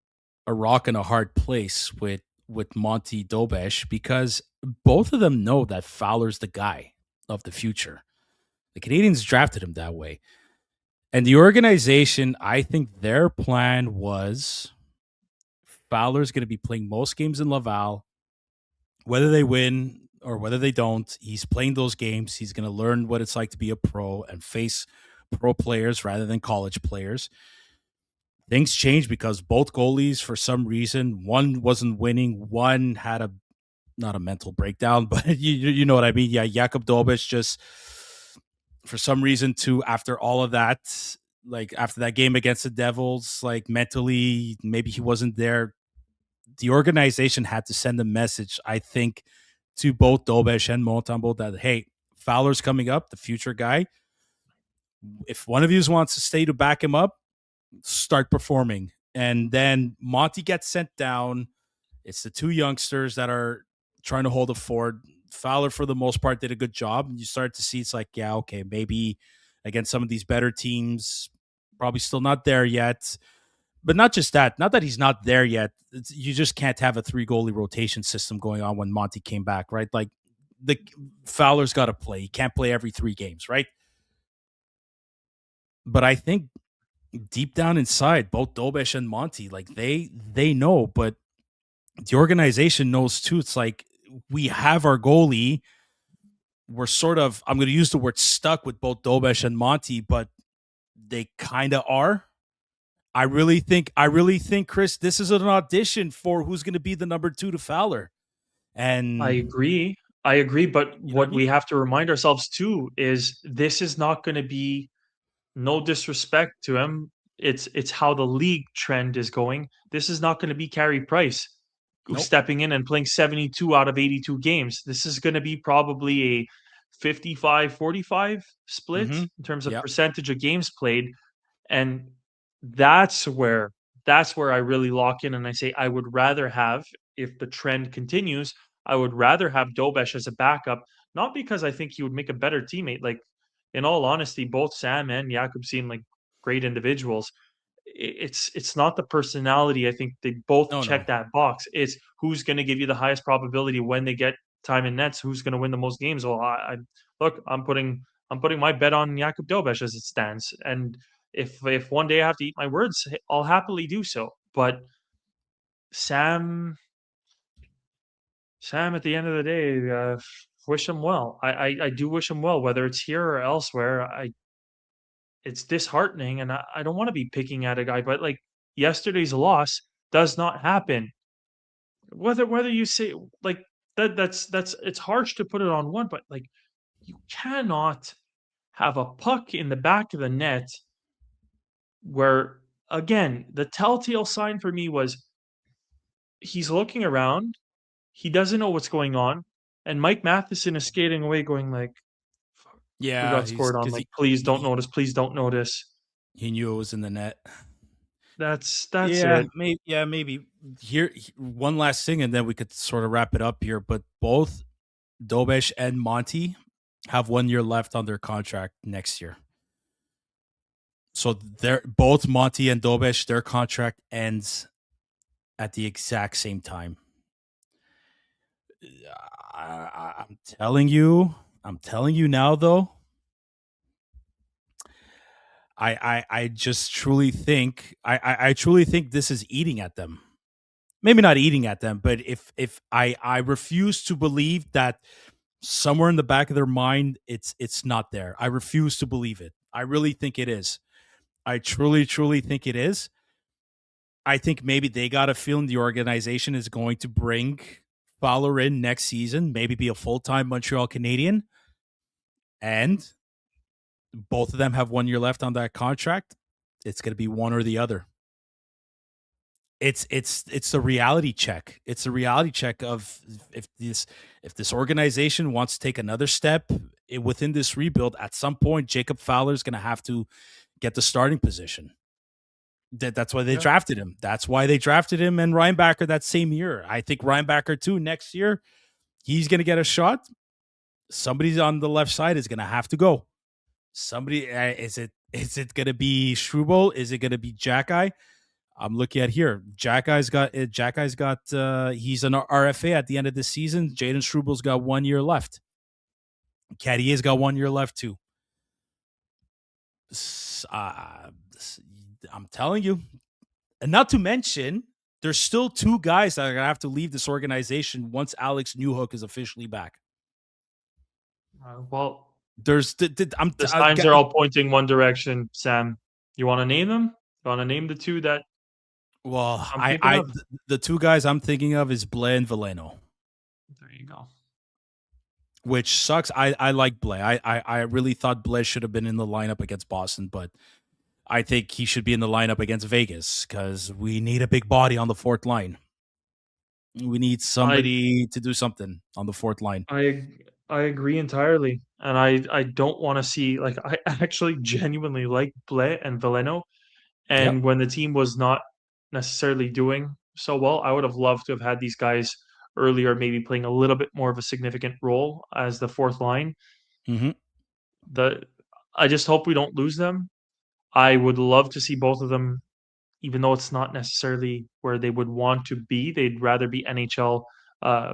a rock and a hard place with Monty Dobesh because both of them know that Fowler's the guy of the future. The Canadians drafted him that way. And the organization, I think their plan was Fowler's going to be playing most games in Laval, whether they win or whether they don't. He's playing those games. He's going to learn what it's like to be a pro and face pro players rather than college players. Things changed because both goalies, for some reason, one wasn't winning, one had a not a mental breakdown, but you know what I mean. Yeah, Jakub Dobes just for some reason too after all of that, like after that game against the Devils, like mentally maybe he wasn't there. The organization had to send a message, I think, to both Dobes and Montembeault that hey, Fowler's coming up, the future guy. If one of you wants to stay to back him up, start performing. And then Monty gets sent down. It's the two youngsters that are trying to hold the fort. Fowler, for the most part, did a good job. And you start to see it's like, yeah, okay, maybe against some of these better teams, probably still not there yet. But not just that, not that he's not there yet. You just can't have a 3 goalie rotation system going on when Monty came back, right? Like the Fowler's got to play. He can't play every 3 games, right? But I think deep down inside, both Dobesh and Monty, like they know, but the organization knows too. It's like we have our goalie. We're sort of, I'm going to use the word stuck with both Dobesh and Monty, but they kind of are. I really think, Chris, this is an audition for who's going to be the number 2 to Fowler. I And agree. I agree, but you know what what I mean? we have to remind ourselves too is this is not going to be, no disrespect to him. It's how the league trend is going. This is not going to be Carey Price who's Nope. stepping in and playing 72 out of 82 games. This is going to be probably a 55-45 split Mm-hmm. in terms of Yep. percentage of games played. And that's where that's where I really lock in and I say I would rather have, if the trend continues, I would rather have Dobesh as a backup, not because I think he would make a better teammate. Like in all honesty, both Sam and Jakub seem like great individuals. It's not the personality. I think they both No, no. check that box. It's who's going to give you the highest probability when they get time in nets. Who's going to win the most games? Well, I look. I'm putting my bet on Jakub Dobes as it stands. And if one day I have to eat my words, I'll happily do so. But Sam, Sam, at the end of the day, wish him well. I do wish him well, whether it's here or elsewhere. It's disheartening, and I don't want to be picking at a guy, but like yesterday's loss does not happen. Whether you say like that's it's harsh to put it on one, but like you cannot have a puck in the back of the net where again the telltale sign for me was he's looking around, he doesn't know what's going on, and Mike Matheson is skating away, going like, "Fuck, we Yeah, got he's scored on. because Like, please don't he notice. Please don't notice." he knew it was in the net. That's Yeah, it. maybe. Yeah, maybe. One last thing, and then we could sort of wrap it up here. But both Dobesh and Monty have 1 year left on their contract next year. So they're both Monty and Dobesh, their contract ends at the exact same time. I'm telling you now though, I just truly think I truly think this is eating at them. Maybe not eating at them, but if I refuse to believe that somewhere in the back of their mind it's not there. I refuse to believe it. I really think it is. I truly think it is. I think maybe they got a feeling the organization is going to bring Fowler in next season, maybe be a full-time Montreal Canadian, and both of them have 1 year left on that contract. It's going to be one or the other. It's the reality check. It's a reality check of if this organization wants to take another step within this rebuild. At some point, Jacob Fowler is going to have to get the starting position. That's why they drafted him. That's why they drafted him and Reinbacher that same year. I think Reinbacher too next year, he's going to get a shot. Somebody on the left side is going to have to go. Somebody is it going to be Struble? Is it going to be Jack-Eye? I'm looking at here. Jack-Eye's got he's an RFA at the end of the season. Jaden Struble's got 1 year left. Cadier's got 1 year left too. I'm telling you. And not to mention, there's still two guys that are going to have to leave this organization once Alex Newhook is officially back. There's the signs are all pointing one direction, Sam. You want to name them? You want to name the two that? Well, the two guys I'm thinking of is Blais and Veleno. There you go. Which sucks. I like Blais. I really thought Blais should have been in the lineup against Boston, but I think he should be in the lineup against Vegas because we need a big body on the fourth line. We need somebody to do something on the fourth line. I agree entirely. And I don't want to see, like, I actually genuinely like Blais and Veleno. And when the team was not necessarily doing so well, I would have loved to have had these guys earlier, maybe playing a little bit more of a significant role as the fourth line. Mm-hmm. I just hope we don't lose them. I would love to see both of them, even though it's not necessarily where they would want to be. They'd rather be NHL,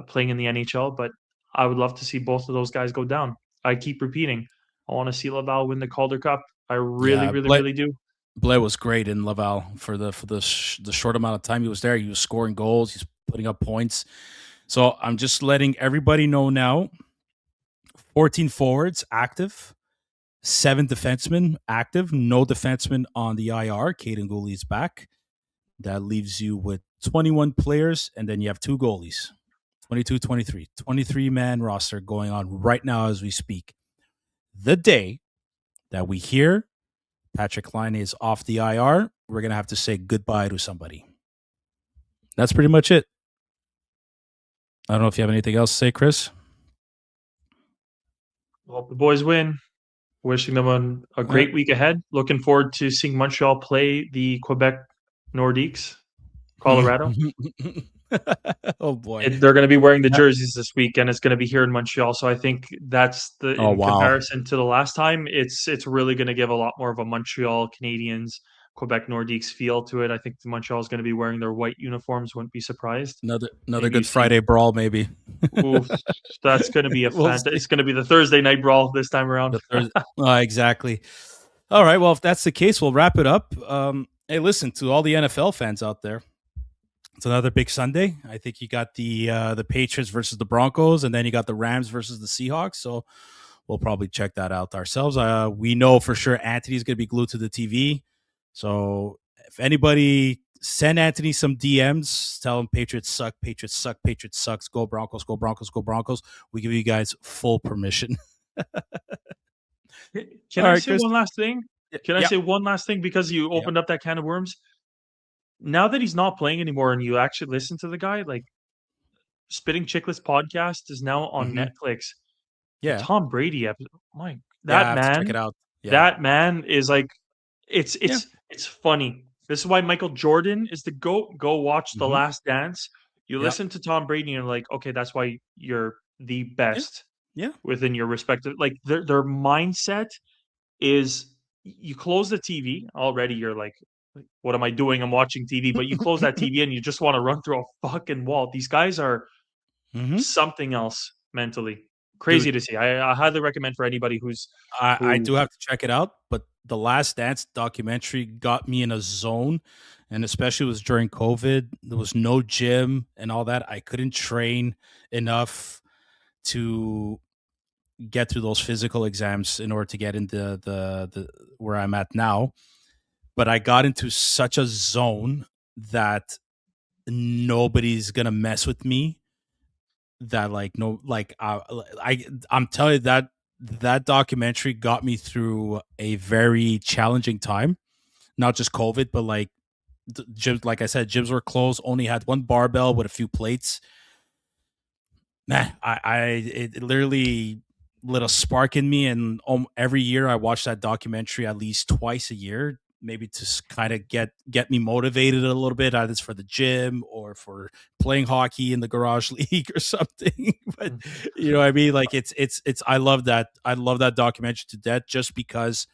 playing in the NHL, but I would love to see both of those guys go down. I keep repeating, I want to see Laval win the Calder Cup. I really do. Blais was great in Laval for the short amount of time he was there. He was scoring goals. He's putting up points. So I'm just letting everybody know now, 14 forwards active, 7 defensemen active, no defensemen on the IR. Caden Gooley's back. That leaves you with 21 players, and then you have 2 goalies. 22, 23. 23-man roster going on right now as we speak. The day that we hear Patrick Laine is off the IR, we're going to have to say goodbye to somebody. That's pretty much it. I don't know if you have anything else to say, Chris. Well, the boys win. Wishing them a great week ahead. Looking forward to seeing Montreal play the Quebec Nordiques, Colorado. Oh, boy. They're going to be wearing the jerseys this week, and it's going to be here in Montreal. So I think that's comparison to the last time, it's really going to give a lot more of a Montreal Canadiens, Quebec Nordiques feel to it. I think Montreal is going to be wearing their white uniforms. Wouldn't be surprised. Another good Friday brawl, maybe. Oof, that's going to be it's going to be the Thursday night brawl this time around. Exactly. All right. Well, if that's the case, we'll wrap it up. Hey, listen, to all the NFL fans out there, it's another big Sunday. I think you got the Patriots versus the Broncos, and then you got the Rams versus the Seahawks. So we'll probably check that out ourselves. We know for sure Anthony's going to be glued to the TV. So if anybody, send Anthony some DMs, tell him Patriots suck, Patriots suck, Patriots sucks, go Broncos, go Broncos, go Broncos. We give you guys full permission. Can I say one last thing? Can I say one last thing? Because you opened up that can of worms. Now that he's not playing anymore and you actually listen to the guy, like, Spitting Chicklets podcast is now on Netflix. Yeah. The Tom Brady episode. That man, check it out. Yeah. That man is like, it's funny. This is why Michael Jordan is the GOAT. Go watch The Last Dance. You listen to Tom Brady and you're like, okay, that's why you're the best within your respective, like, their mindset is, you close the TV already, you're like, what am I doing? I'm watching TV. But you close that TV and you just want to run through a fucking wall. These guys are something else mentally. Crazy to see. I highly recommend for anybody I do have to check it out, but the Last Dance documentary got me in a zone, and especially was during COVID. There was no gym and all that. I couldn't train enough to get through those physical exams in order to get into the where I'm at now. But I got into such a zone that nobody's gonna mess with me. That I'm telling you that that documentary got me through a very challenging time. Not just COVID, but like gyms, like I said, gyms were closed. Only had one barbell with a few plates. Man, it literally lit a spark in me, and every year I watch that documentary at least twice a year, maybe to kind of get me motivated a little bit, either it's for the gym or for playing hockey in the garage league or something. But you know what I mean? Like it's I love that documentary to death, just because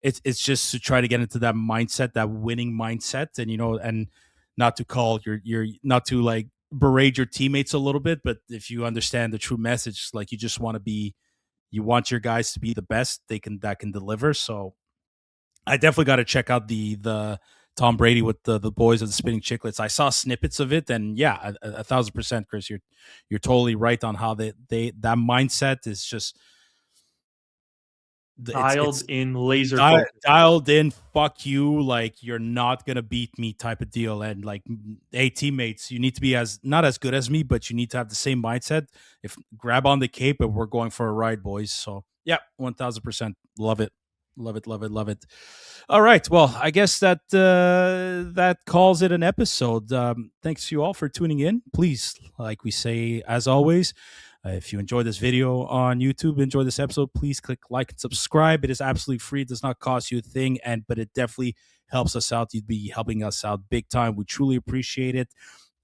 it's just to try to get into that mindset, that winning mindset, and and not to call your not to like berate your teammates a little bit, but if you understand the true message, like you just want to be, you want your guys to be the best that can deliver. So I definitely got to check out the Tom Brady with the boys of the Spinning Chicklets. I saw snippets of it, and yeah, 1,000%, Chris, you're totally right on how that mindset is just Dialed in, laser focused. dialed in, fuck you, like you're not gonna beat me type of deal. And like, hey, teammates, you need to be not as good as me, but you need to have the same mindset. If grab on the cape and we're going for a ride, boys. So yeah, 1,000%, love it. All right, well, I guess that that calls it an episode. Thanks you all for tuning in. Please, like we say as always, if you enjoy this video on YouTube, enjoy this episode, please click like and subscribe. It is absolutely free. It does not cost you a thing, but it definitely helps us out. You'd be helping us out big time. We truly appreciate it.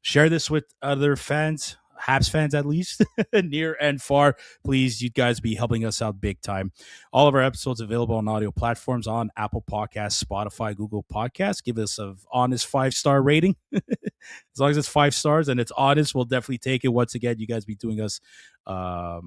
Share this with other fans, Habs fans at least, near and far. Please, you guys be helping us out big time. All of our episodes available on audio platforms, on Apple Podcasts, Spotify, Google Podcasts. Give us an honest 5-star rating. As long as it's 5 stars and it's honest, we'll definitely take it. Once again, you guys be doing us a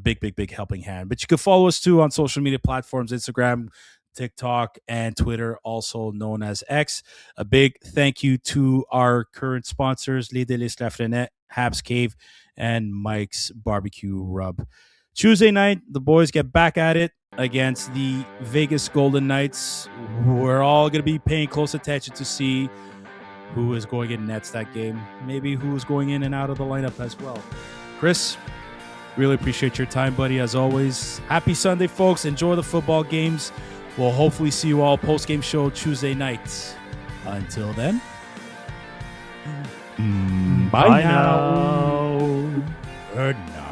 big helping hand. But you can follow us too on social media platforms, Instagram, TikTok, and Twitter, also known as X. A big thank you to our current sponsors, Les Délices Lafrenière, Habs Cave, and Mike's Barbecue Rub. Tuesday night, the boys get back at it against the Vegas Golden Knights. We're all going to be paying close attention to see who is going in nets that game, maybe who is going in and out of the lineup as well. Chris, really appreciate your time, buddy, as always. Happy Sunday, folks. Enjoy the football games. We'll hopefully see you all post-game show Tuesday night. Until then, bye now. Good night.